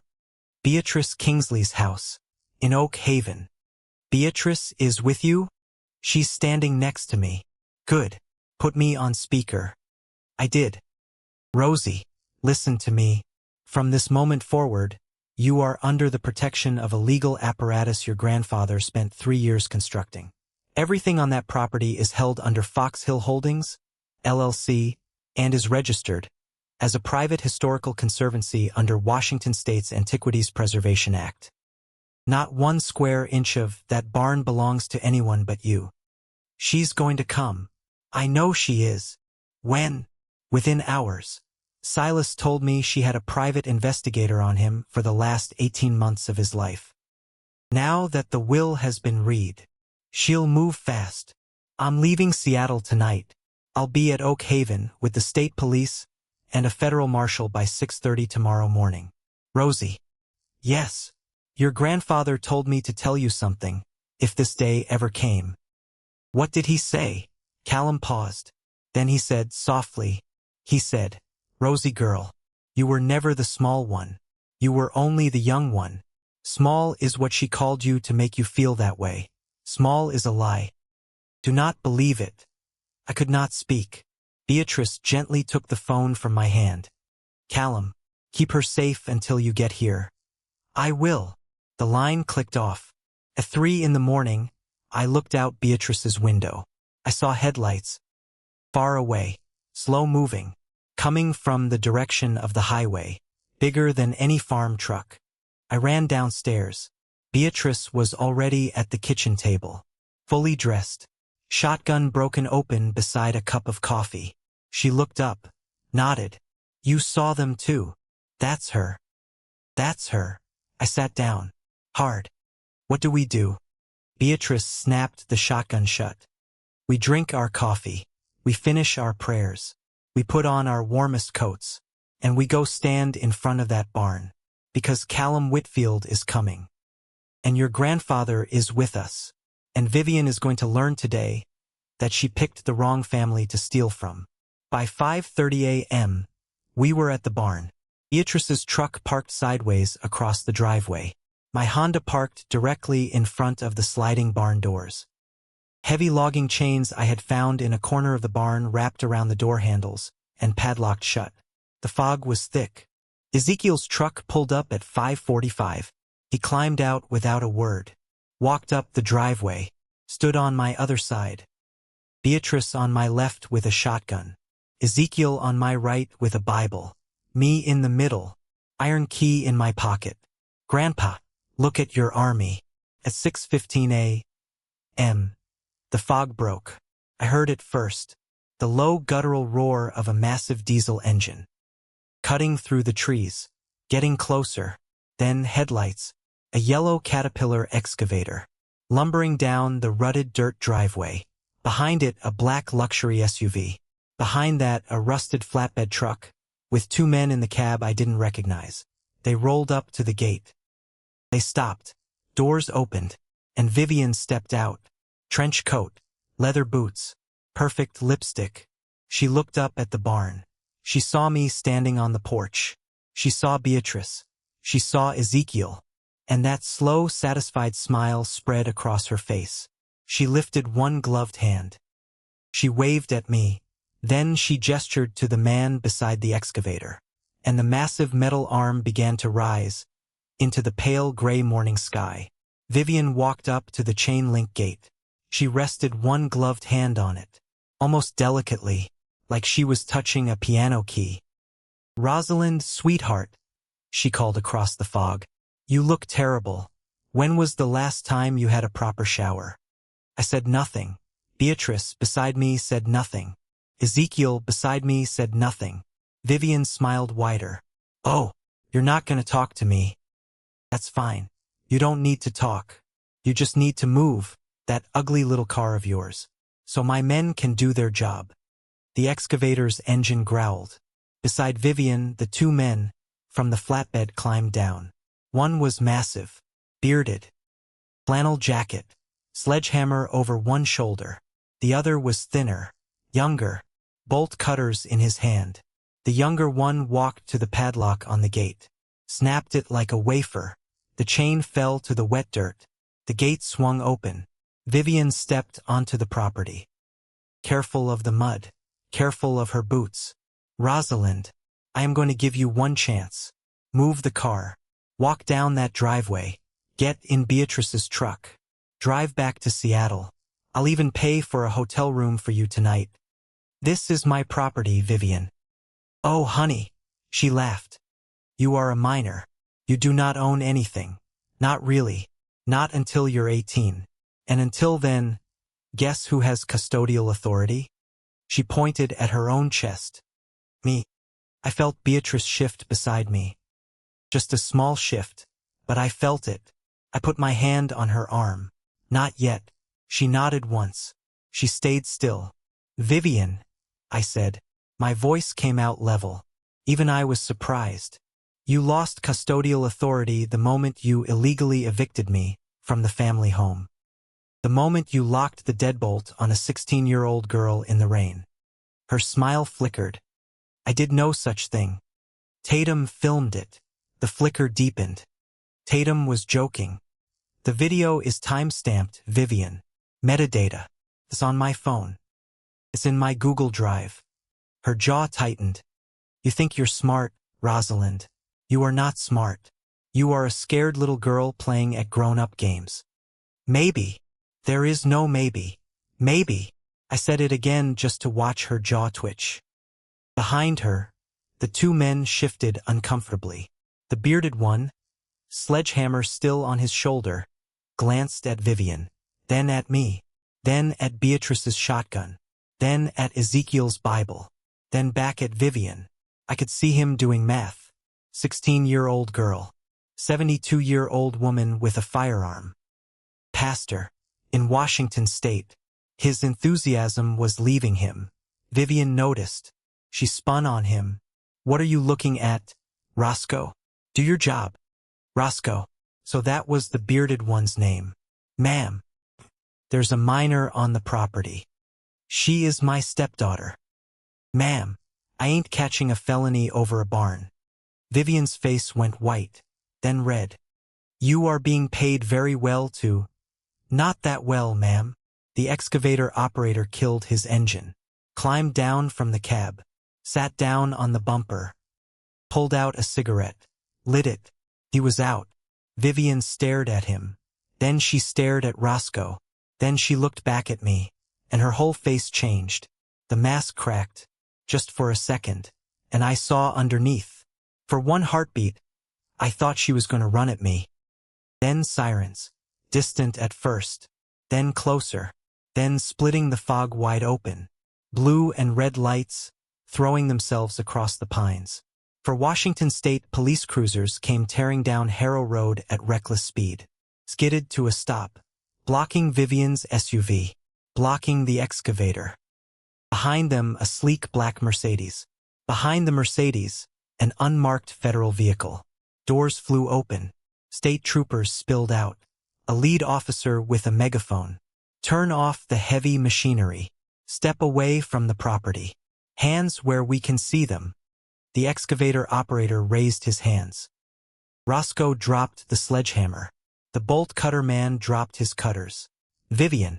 "Beatrice Kingsley's house. In Oak Haven." "Beatrice is with you?" "She's standing next to me." "Good. Put me on speaker." I did. "Rosie, listen to me. From this moment forward, you are under the protection of a legal apparatus your grandfather spent 3 years constructing. Everything on that property is held under Fox Hill Holdings, LLC, and is registered as a private historical conservancy under Washington State's Antiquities Preservation Act. Not 1 square inch of that barn belongs to anyone but you. She's going to come. I know she is." "When?" "Within hours. Silas told me she had a private investigator on him for the last 18 months of his life. Now that the will has been read, she'll move fast. I'm leaving Seattle tonight. I'll be at Oak Haven with the state police and a federal marshal by 6:30 tomorrow morning." "Rosie." "Yes. Your grandfather told me to tell you something, if this day ever came." "What did he say?" Callum paused. Then he said softly, he said, "Rosie girl, you were never the small one. You were only the young one. Small is what she called you to make you feel that way. Small is a lie. Do not believe it." I could not speak. Beatrice gently took the phone from my hand. "Callum, keep her safe until you get here." "I will." The line clicked off. At 3 in the morning, I looked out Beatrice's window. I saw headlights. Far away, slow-moving, coming from the direction of the highway, bigger than any farm truck. I ran downstairs. Beatrice was already at the kitchen table, fully dressed, shotgun broken open beside a cup of coffee. She looked up, nodded. "You saw them too. That's her." "That's her." I sat down. Hard. "What do we do?" Beatrice snapped the shotgun shut. "We drink our coffee. We finish our prayers. We put on our warmest coats. And we go stand in front of that barn. Because Callum Whitfield is coming." And your grandfather is with us. And Vivienne is going to learn today that she picked the wrong family to steal from. By 5:30 a.m., we were at the barn. Beatrice's truck parked sideways across the driveway. My Honda parked directly in front of the sliding barn doors. Heavy logging chains I had found in a corner of the barn wrapped around the door handles and padlocked shut. The fog was thick. Ezekiel's truck pulled up at 5:45. He climbed out without a word, walked up the driveway, stood on my other side. Beatrice on my left with a shotgun. Ezekiel on my right with a Bible. Me in the middle, iron key in my pocket. Grandpa, look at your army. At 6:15 a.m., the fog broke. I heard it first, the low guttural roar of a massive diesel engine. Cutting through the trees, getting closer, then headlights, a yellow Caterpillar excavator, lumbering down the rutted dirt driveway. Behind it, a black luxury SUV. Behind that, a rusted flatbed truck, with two men in the cab I didn't recognize. They rolled up to the gate. They stopped. Doors opened, and Vivienne stepped out. Trench coat, leather boots, perfect lipstick. She looked up at the barn. She saw me standing on the porch. She saw Beatrice. She saw Ezekiel. And that slow, satisfied smile spread across her face. She lifted one gloved hand. She waved at me. Then she gestured to the man beside the excavator. And the massive metal arm began to rise into the pale gray morning sky. Vivienne walked up to the chain-link gate. She rested one gloved hand on it, almost delicately, like she was touching a piano key. "Rosalind, sweetheart," she called across the fog. "You look terrible. When was the last time you had a proper shower?" I said nothing. Beatrice, beside me, said nothing. Ezekiel, beside me, said nothing. Vivienne smiled wider. "Oh, you're not going to talk to me. That's fine. You don't need to talk. You just need to move that ugly little car of yours, so my men can do their job." The excavator's engine growled. Beside Vivienne, the two men from the flatbed climbed down. One was massive, bearded, flannel jacket, sledgehammer over one shoulder. The other was thinner, younger, bolt cutters in his hand. The younger one walked to the padlock on the gate, snapped it like a wafer. The chain fell to the wet dirt. The gate swung open. Vivienne stepped onto the property. Careful of the mud, careful of her boots. "Rosalind, I am going to give you one chance. Move the car. Walk down that driveway. Get in Beatrice's truck. Drive back to Seattle. I'll even pay for a hotel room for you tonight. This is my property, Vivienne." "Oh, honey," she laughed. "You are a minor. You do not own anything. Not really. Not until you're 18. And until then, guess who has custodial authority?" She pointed at her own chest. "Me." I felt Beatrice shift beside me. Just a small shift, but I felt it. I put my hand on her arm. "Not yet." She nodded once. She stayed still. "Vivienne," I said. My voice came out level. Even I was surprised. "You lost custodial authority the moment you illegally evicted me from the family home. The moment you locked the deadbolt on a 16-year-old girl in the rain." Her smile flickered. "I did no such thing. Tatum filmed it." The flicker deepened. Tatum was joking. "The video is time-stamped, Vivienne. Metadata. It's on my phone. It's in my Google Drive." Her jaw tightened. "You think you're smart, Rosalind. You are not smart. You are a scared little girl playing at grown-up games." "Maybe." "There is no maybe." "Maybe." I said it again just to watch her jaw twitch. Behind her, the two men shifted uncomfortably. The bearded one, sledgehammer still on his shoulder, glanced at Vivienne, then at me, then at Beatrice's shotgun, then at Ezekiel's Bible, then back at Vivienne. I could see him doing math. 16-year-old girl, 72-year-old woman with a firearm. Pastor, in Washington State. His enthusiasm was leaving him. Vivienne noticed. She spun on him. "What are you looking at, Roscoe? Do your job." "Roscoe." So that was the bearded one's name. Ma'am, there's a minor on the property. She is my stepdaughter. Ma'am, I ain't catching a felony over a barn. Vivienne's face went white, then red. You are being paid very well to... Not that well, ma'am. The excavator operator killed his engine, climbed down from the cab, sat down on the bumper, pulled out a cigarette, lit it. He was out. Vivienne stared at him. Then she stared at Roscoe. Then she looked back at me, and her whole face changed. The mask cracked, just for a second, and I saw underneath. For one heartbeat, I thought she was going to run at me. Then sirens, distant at first, then closer, then splitting the fog wide open. Blue and red lights, throwing themselves across the pines. For Washington State police cruisers came tearing down Harrow Road at reckless speed. Skidded to a stop, blocking Vivienne's SUV, blocking the excavator. Behind them, a sleek black Mercedes. Behind the Mercedes, an unmarked federal vehicle. Doors flew open. State troopers spilled out. A lead officer with a megaphone. Turn off the heavy machinery. Step away from the property. Hands where we can see them. The excavator operator raised his hands. Roscoe dropped the sledgehammer. The bolt cutter man dropped his cutters. Vivienne,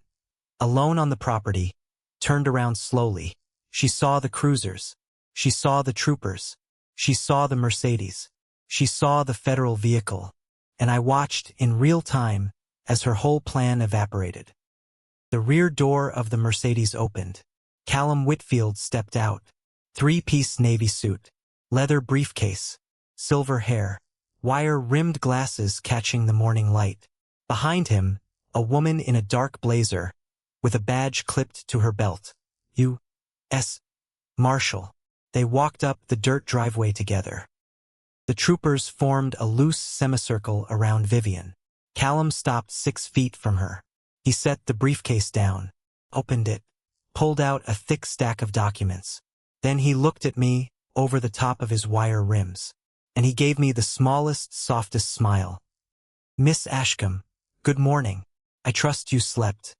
alone on the property, turned around slowly. She saw the cruisers. She saw the troopers. She saw the Mercedes. She saw the federal vehicle. And I watched in real time as her whole plan evaporated. The rear door of the Mercedes opened. Callum Whitfield stepped out. Three-piece navy suit, leather briefcase, silver hair, wire-rimmed glasses catching the morning light. Behind him, a woman in a dark blazer, with a badge clipped to her belt. U.S. Marshal. They walked up the dirt driveway together. The troopers formed a loose semicircle around Vivienne. Callum stopped 6 feet from her. He set the briefcase down, opened it, pulled out a thick stack of documents. Then he looked at me over the top of his wire rims, and he gave me the smallest, softest smile. Miss Ashcombe, good morning. I trust you slept.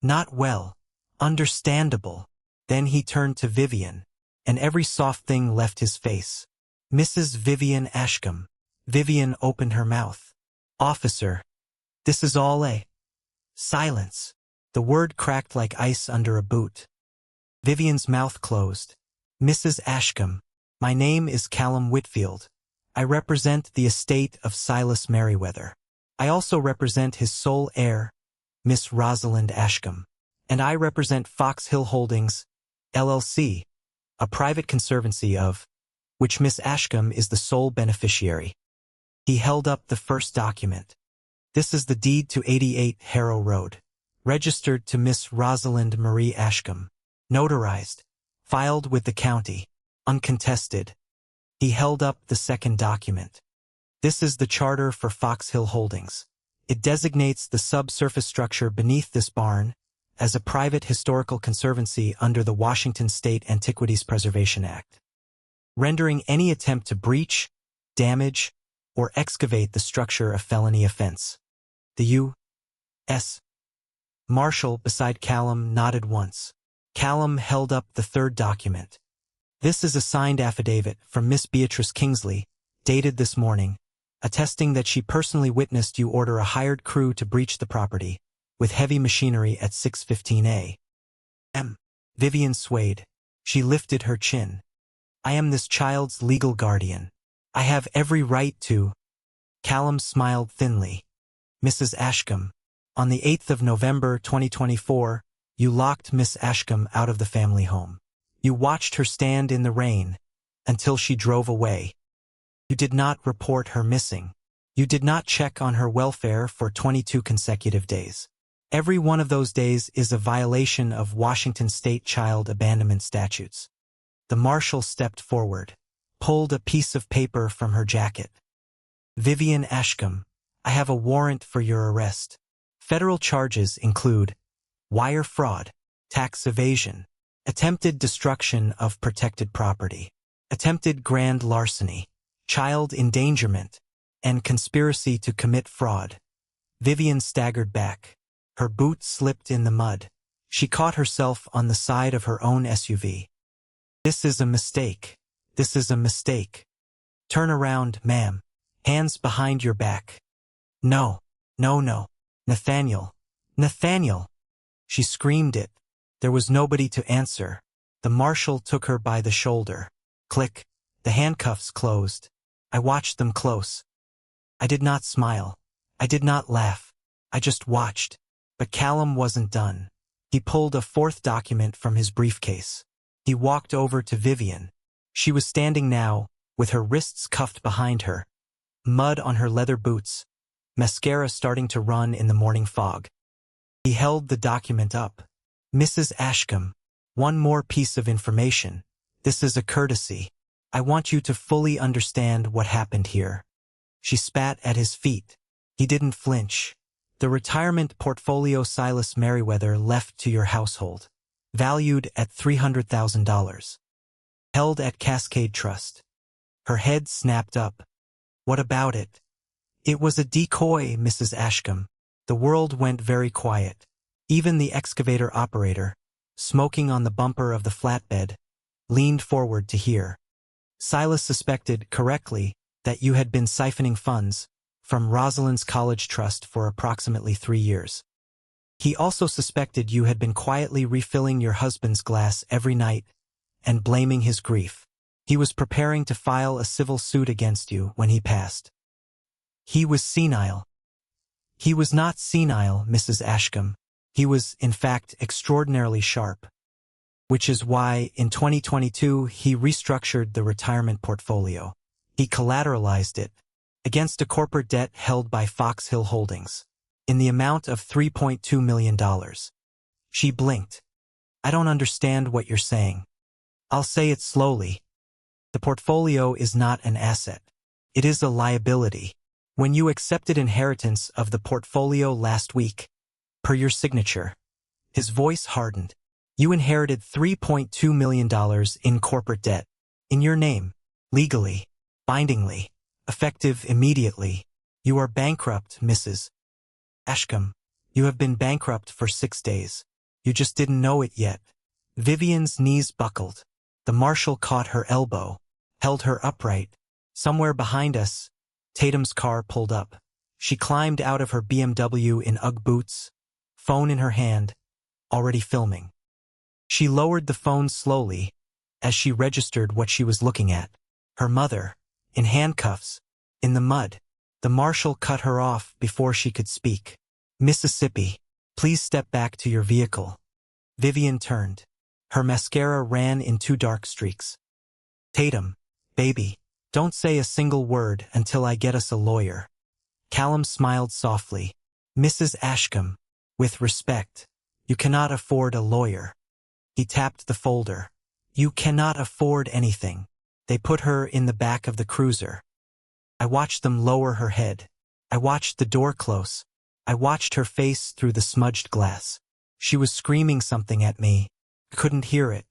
Not well. Understandable. Then he turned to Vivienne, and every soft thing left his face. Mrs. Vivienne Ashcombe. Vivienne opened her mouth. Officer. This is all a... Silence. The word cracked like ice under a boot. Vivienne's mouth closed. Mrs. Ashcombe, my name is Callum Whitfield. I represent the estate of Silas Merriweather. I also represent his sole heir, Miss Rosalind Ashcombe. And I represent Fox Hill Holdings, LLC, a private conservancy of which Miss Ashcombe is the sole beneficiary. He held up the first document. This is the deed to 88 Harrow Road, registered to Miss Rosalind Marie Ashcombe, notarized, filed with the county, uncontested. He held up the second document. This is the charter for Fox Hill Holdings. It designates the subsurface structure beneath this barn as a private historical conservancy under the Washington State Antiquities Preservation Act, rendering any attempt to breach, damage, or excavate the structure a felony offense. The U.S. Marshal beside Callum nodded once. Callum held up the third document. This is a signed affidavit from Miss Beatrice Kingsley, dated this morning, attesting that she personally witnessed you order a hired crew to breach the property, with heavy machinery at 6:15 a.m. Vivienne swayed. She lifted her chin. I am this child's legal guardian. I have every right to... Callum smiled thinly. Mrs. Ashcombe, on the 8th of November 2024, you locked Miss Ashcombe out of the family home. You watched her stand in the rain until she drove away. You did not report her missing. You did not check on her welfare for 22 consecutive days. Every one of those days is a violation of Washington State child abandonment statutes. The marshal stepped forward, pulled a piece of paper from her jacket. Vivienne Ashcombe, I have a warrant for your arrest. Federal charges include wire fraud, tax evasion, attempted destruction of protected property, attempted grand larceny, child endangerment, and conspiracy to commit fraud. Vivienne staggered back. Her boot slipped in the mud. She caught herself on the side of her own SUV. This is a mistake. This is a mistake. Turn around, ma'am. Hands behind your back. No, no, no. Nathaniel. Nathaniel. She screamed it. There was nobody to answer. The marshal took her by the shoulder. Click. The handcuffs closed. I watched them close. I did not smile. I did not laugh. I just watched. But Callum wasn't done. He pulled a fourth document from his briefcase. He walked over to Vivienne. She was standing now, with her wrists cuffed behind her. Mud on her leather boots. Mascara starting to run in the morning fog. He held the document up. Mrs. Ashcombe, one more piece of information. This is a courtesy. I want you to fully understand what happened here. She spat at his feet. He didn't flinch. The retirement portfolio Silas Merriweather left to your household. Valued at $300,000. Held at Cascade Trust. Her head snapped up. What about it? It was a decoy, Mrs. Ashcombe. The world went very quiet. Even the excavator operator, smoking on the bumper of the flatbed, leaned forward to hear. Silas suspected, correctly, that you had been siphoning funds from Rosalind's college trust for approximately 3 years. He also suspected you had been quietly refilling your husband's glass every night and blaming his grief. He was preparing to file a civil suit against you when he passed. He was senile. He was not senile, Mrs. Ashcombe. He was, in fact, extraordinarily sharp. Which is why, in 2022, he restructured the retirement portfolio. He collateralized it against a corporate debt held by Fox Hill Holdings in the amount of $3.2 million. She blinked. I don't understand what you're saying. I'll say it slowly. The portfolio is not an asset. It is a liability. When you accepted inheritance of the portfolio last week, per your signature, his voice hardened. You inherited $3.2 million in corporate debt, in your name, legally, bindingly, effective immediately. You are bankrupt, Mrs. Ashcombe. You have been bankrupt for 6 days. You just didn't know it yet. Vivienne's knees buckled. The marshal caught her elbow, held her upright. Somewhere behind us, Tatum's car pulled up. She climbed out of her BMW in Ugg boots, phone in her hand, already filming. She lowered the phone slowly as she registered what she was looking at. Her mother, in handcuffs, in the mud. The marshal cut her off before she could speak. Mississippi, please step back to your vehicle. Vivienne turned. Her mascara ran in 2 dark streaks. Tatum, baby, don't say a single word until I get us a lawyer. Callum smiled softly. Mrs. Ashcombe, with respect, you cannot afford a lawyer. He tapped the folder. You cannot afford anything. They put her in the back of the cruiser. I watched them lower her head. I watched the door close. I watched her face through the smudged glass. She was screaming something at me. I couldn't hear it.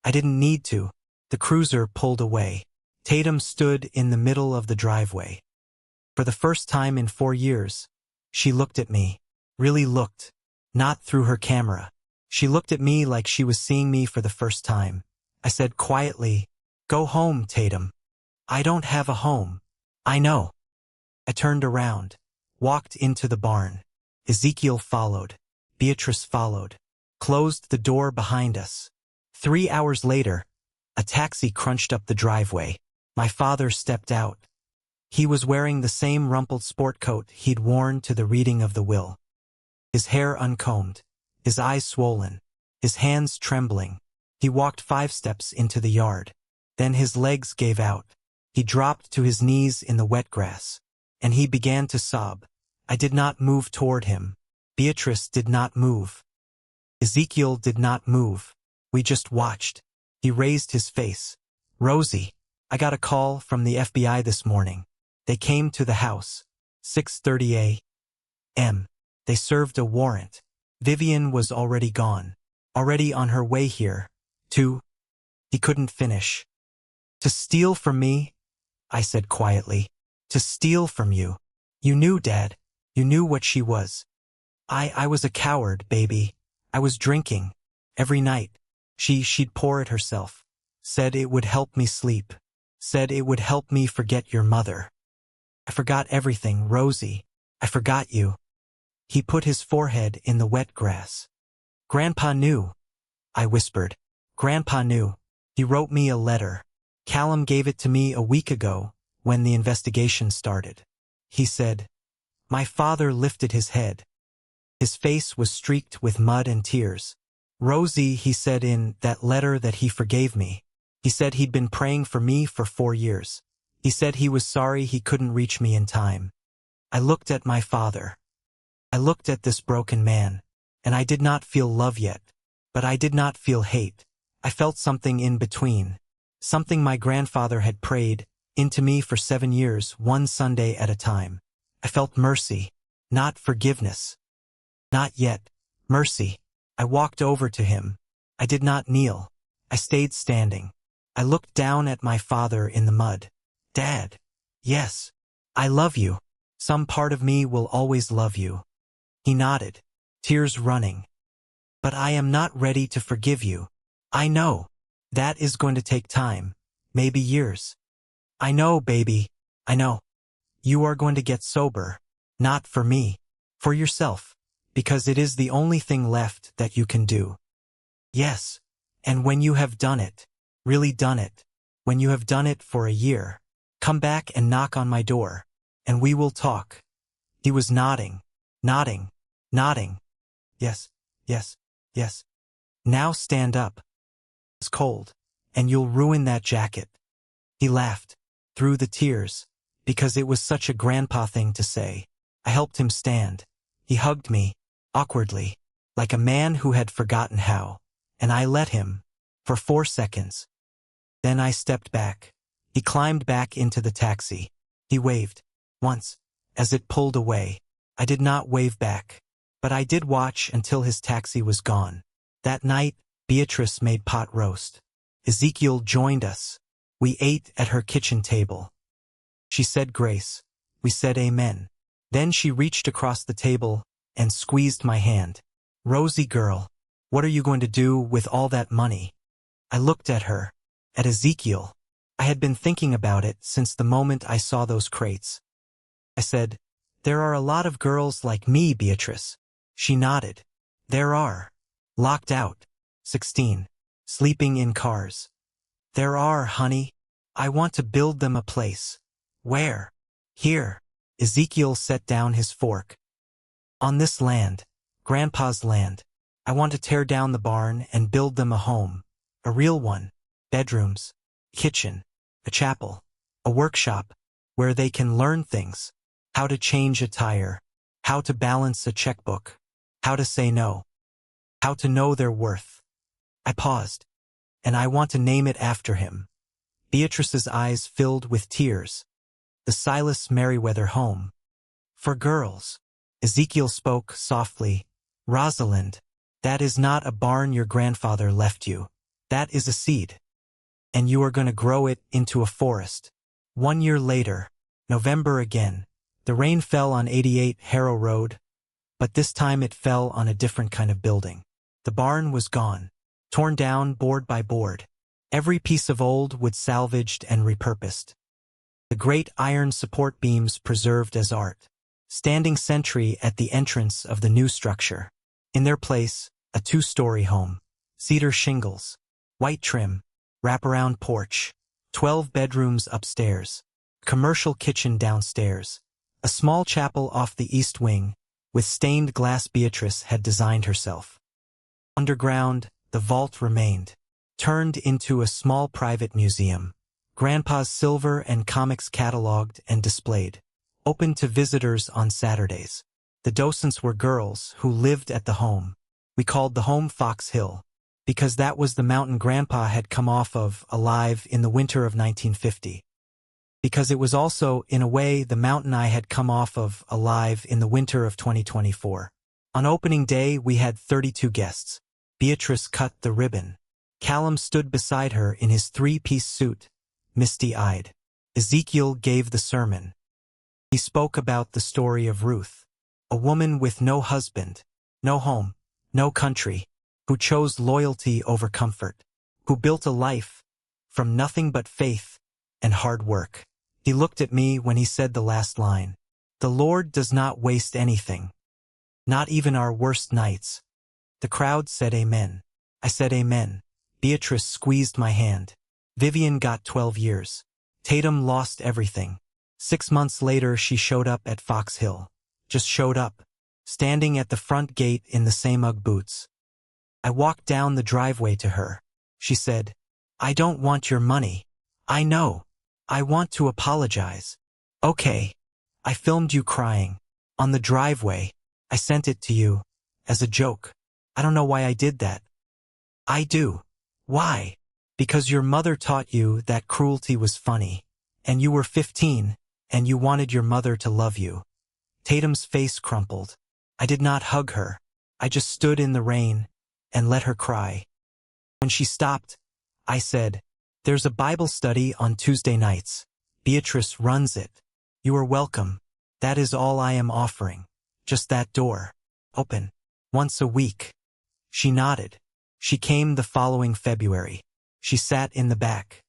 I didn't need to. The cruiser pulled away. Tatum stood in the middle of the driveway. For the first time in 4 years, she looked at me. Really looked. Not through her camera. She looked at me like she was seeing me for the first time. I said quietly, "Go home, Tatum." I don't have a home. I know. I turned around, walked into the barn. Ezekiel followed. Beatrice followed. Closed the door behind us. 3 hours later, a taxi crunched up the driveway. My father stepped out. He was wearing the same rumpled sport coat he'd worn to the reading of the will. His hair uncombed, his eyes swollen, his hands trembling. He walked 5 steps into the yard. Then his legs gave out. He dropped to his knees in the wet grass, and he began to sob. I did not move toward him. Beatrice did not move. Ezekiel did not move. We just watched. He raised his face. Rosie, I got a call from the FBI this morning. They came to the house. 6:30 a.m. They served a warrant. Vivienne was already gone. Already on her way here. He couldn't finish. To steal from me? I said quietly. To steal from you. You knew, Dad. You knew what she was. I was a coward, baby. I was drinking. Every night. She'd pour it herself. Said it would help me sleep. Said it would help me forget your mother. I forgot everything, Rosie. I forgot you. He put his forehead in the wet grass. Grandpa knew. I whispered. Grandpa knew. He wrote me a letter. Callum gave it to me a week ago, when the investigation started. He said, my father lifted his head. His face was streaked with mud and tears. Rosie, he said in that letter that he forgave me. He said he'd been praying for me for 4 years. He said he was sorry he couldn't reach me in time. I looked at my father. I looked at this broken man, and I did not feel love yet, but I did not feel hate. I felt something in between, something my grandfather had prayed into me for 7 years, one Sunday at a time. I felt mercy, not forgiveness. Not yet. Mercy. I walked over to him. I did not kneel. I stayed standing. I looked down at my father in the mud. Dad. Yes. I love you. Some part of me will always love you. He nodded, tears running. But I am not ready to forgive you. I know. That is going to take time. Maybe years. I know, baby. I know. You are going to get sober. Not for me. For yourself. Because it is the only thing left that you can do. Yes. And when you have done it, really done it, when you have done it for a year, come back and knock on my door, and we will talk. He was nodding, nodding, nodding. Yes, yes, yes. Now stand up. It's cold, and you'll ruin that jacket. He laughed, through the tears, because it was such a grandpa thing to say. I helped him stand. He hugged me, awkwardly, like a man who had forgotten how, and I let him, for 4 seconds. Then I stepped back. He climbed back into the taxi. He waved, once, as it pulled away. I did not wave back, but I did watch until his taxi was gone. That night, Beatrice made pot roast. Ezekiel joined us. We ate at her kitchen table. She said grace. We said amen. Then she reached across the table and squeezed my hand. Rosie girl, what are you going to do with all that money? I looked at her, at Ezekiel. I had been thinking about it since the moment I saw those crates. I said, there are a lot of girls like me, Beatrice. She nodded. There are. Locked out. 16. Sleeping in cars. There are, honey. I want to build them a place. Where? Here. Ezekiel set down his fork. On this land. Grandpa's land. I want to tear down the barn and build them a home. A real one. Bedrooms. Kitchen. A chapel. A workshop. Where they can learn things. How to change a tire. How to balance a checkbook. How to say no. How to know their worth. I paused. And I want to name it after him. Beatrice's eyes filled with tears. The Silas Merriweather home. For girls. Ezekiel spoke softly. Rosalind, that is not a barn your grandfather left you. That is a seed. And you are going to grow it into a forest. 1 year later, November again, the rain fell on 88 Harrow Road, but this time it fell on a different kind of building. The barn was gone, torn down board by board. Every piece of old wood salvaged and repurposed. The great iron support beams preserved as art, standing sentry at the entrance of the new structure. In their place, a 2-story home, cedar shingles, white trim, wraparound porch, 12 bedrooms upstairs, commercial kitchen downstairs, a small chapel off the east wing, with stained glass Beatrice had designed herself. Underground, the vault remained, turned into a small private museum. Grandpa's silver and comics cataloged and displayed, open to visitors on Saturdays. The docents were girls who lived at the home. We called the home Fox Hill, because that was the mountain Grandpa had come off of alive in the winter of 1950. Because it was also, in a way, the mountain I had come off of alive in the winter of 2024. On opening day, we had 32 guests. Beatrice cut the ribbon. Callum stood beside her in his 3-piece suit, misty-eyed. Ezekiel gave the sermon. He spoke about the story of Ruth, a woman with no husband, no home, no country, who chose loyalty over comfort, who built a life from nothing but faith and hard work. He looked at me when he said the last line. The Lord does not waste anything, not even our worst nights. The crowd said amen. I said amen. Beatrice squeezed my hand. Vivienne got 12 years. Tatum lost everything. 6 months later she showed up at Fox Hill. Just showed up, standing at the front gate in the same Ugg boots. I walked down the driveway to her. She said, "I don't want your money. I know. I want to apologize." Okay. I filmed you crying. On the driveway. I sent it to you. As a joke. I don't know why I did that. I do. Why? Because your mother taught you that cruelty was funny. And you were 15, and you wanted your mother to love you. Tatum's face crumpled. I did not hug her. I just stood in the rain and let her cry. When she stopped, I said, "There's a Bible study on Tuesday nights. Beatrice runs it. You are welcome. That is all I am offering. Just that door. Open. Once a week." She nodded. She came the following February. She sat in the back.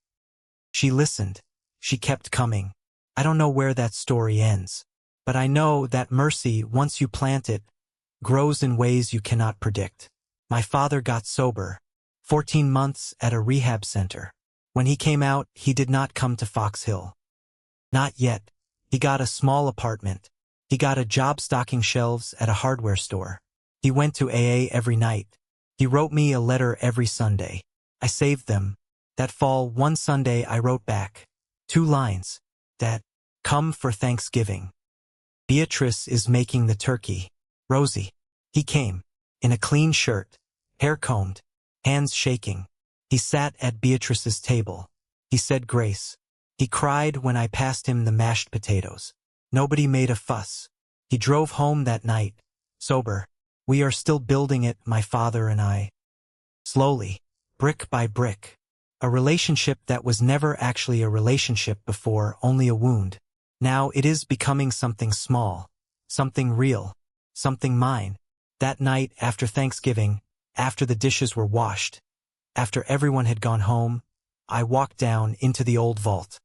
She listened. She kept coming. I don't know where that story ends. But I know that mercy, once you plant it, grows in ways you cannot predict. My father got sober. 14 months at a rehab center. When he came out, he did not come to Fox Hill. Not yet. He got a small apartment. He got a job stocking shelves at a hardware store. He went to AA every night. He wrote me a letter every Sunday. I saved them. That fall, one Sunday I wrote back 2 lines. Dad, come for Thanksgiving. Beatrice is making the turkey. Rosie. He came. In a clean shirt. Hair combed. Hands shaking. He sat at Beatrice's table. He said grace. He cried when I passed him the mashed potatoes. Nobody made a fuss. He drove home that night. Sober. We are still building it, my father and I. Slowly. Brick by brick. A relationship that was never actually a relationship before, only a wound. Now it is becoming something small. Something real. Something mine. That night after Thanksgiving, after the dishes were washed, after everyone had gone home, I walked down into the old vault.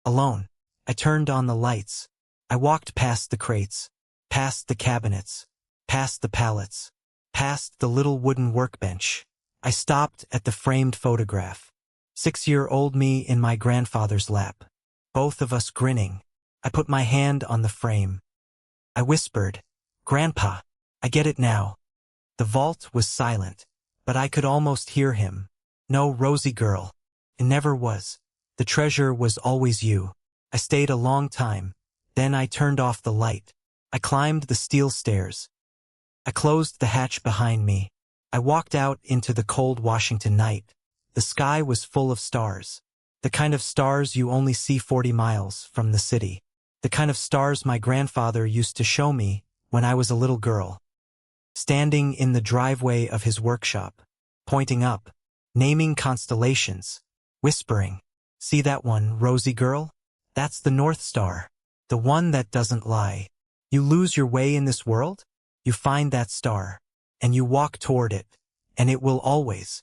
Alone. I turned on the lights. I walked past the crates, past the cabinets, past the pallets, past the little wooden workbench. I stopped at the framed photograph. 6-year-old me in my grandfather's lap. Both of us grinning. I put my hand on the frame. I whispered, "Grandpa, I get it now." The vault was silent, but I could almost hear him. "No, Rosie girl. It never was. The treasure was always you." I stayed a long time. Then I turned off the light. I climbed the steel stairs. I closed the hatch behind me. I walked out into the cold Washington night. The sky was full of stars. The kind of stars you only see 40 miles from the city. The kind of stars my grandfather used to show me when I was a little girl. Standing in the driveway of his workshop, pointing up, naming constellations, whispering, "See that one, Rosie girl? That's the North Star. The one that doesn't lie. You lose your way in this world? You find that star, and you walk toward it, and it will always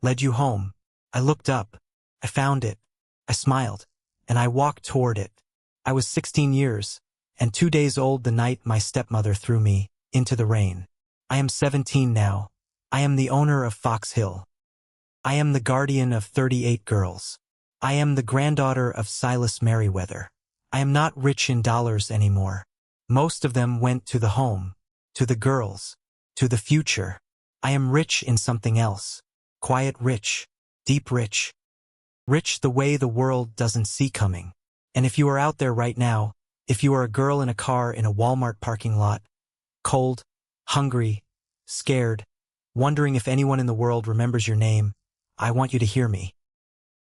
lead you home." I looked up. I found it. I smiled, and I walked toward it. I was 16 years, and 2 days old the night my stepmother threw me into the rain. I am 17 now. I am the owner of Fox Hill. I am the guardian of 38 girls. I am the granddaughter of Silas Merriweather. I am not rich in dollars anymore. Most of them went to the home, to the girls, to the future. I am rich in something else. Quiet rich, deep rich. Rich the way the world doesn't see coming. And if you are out there right now, if you are a girl in a car in a Walmart parking lot, cold, hungry, scared, wondering if anyone in the world remembers your name, I want you to hear me.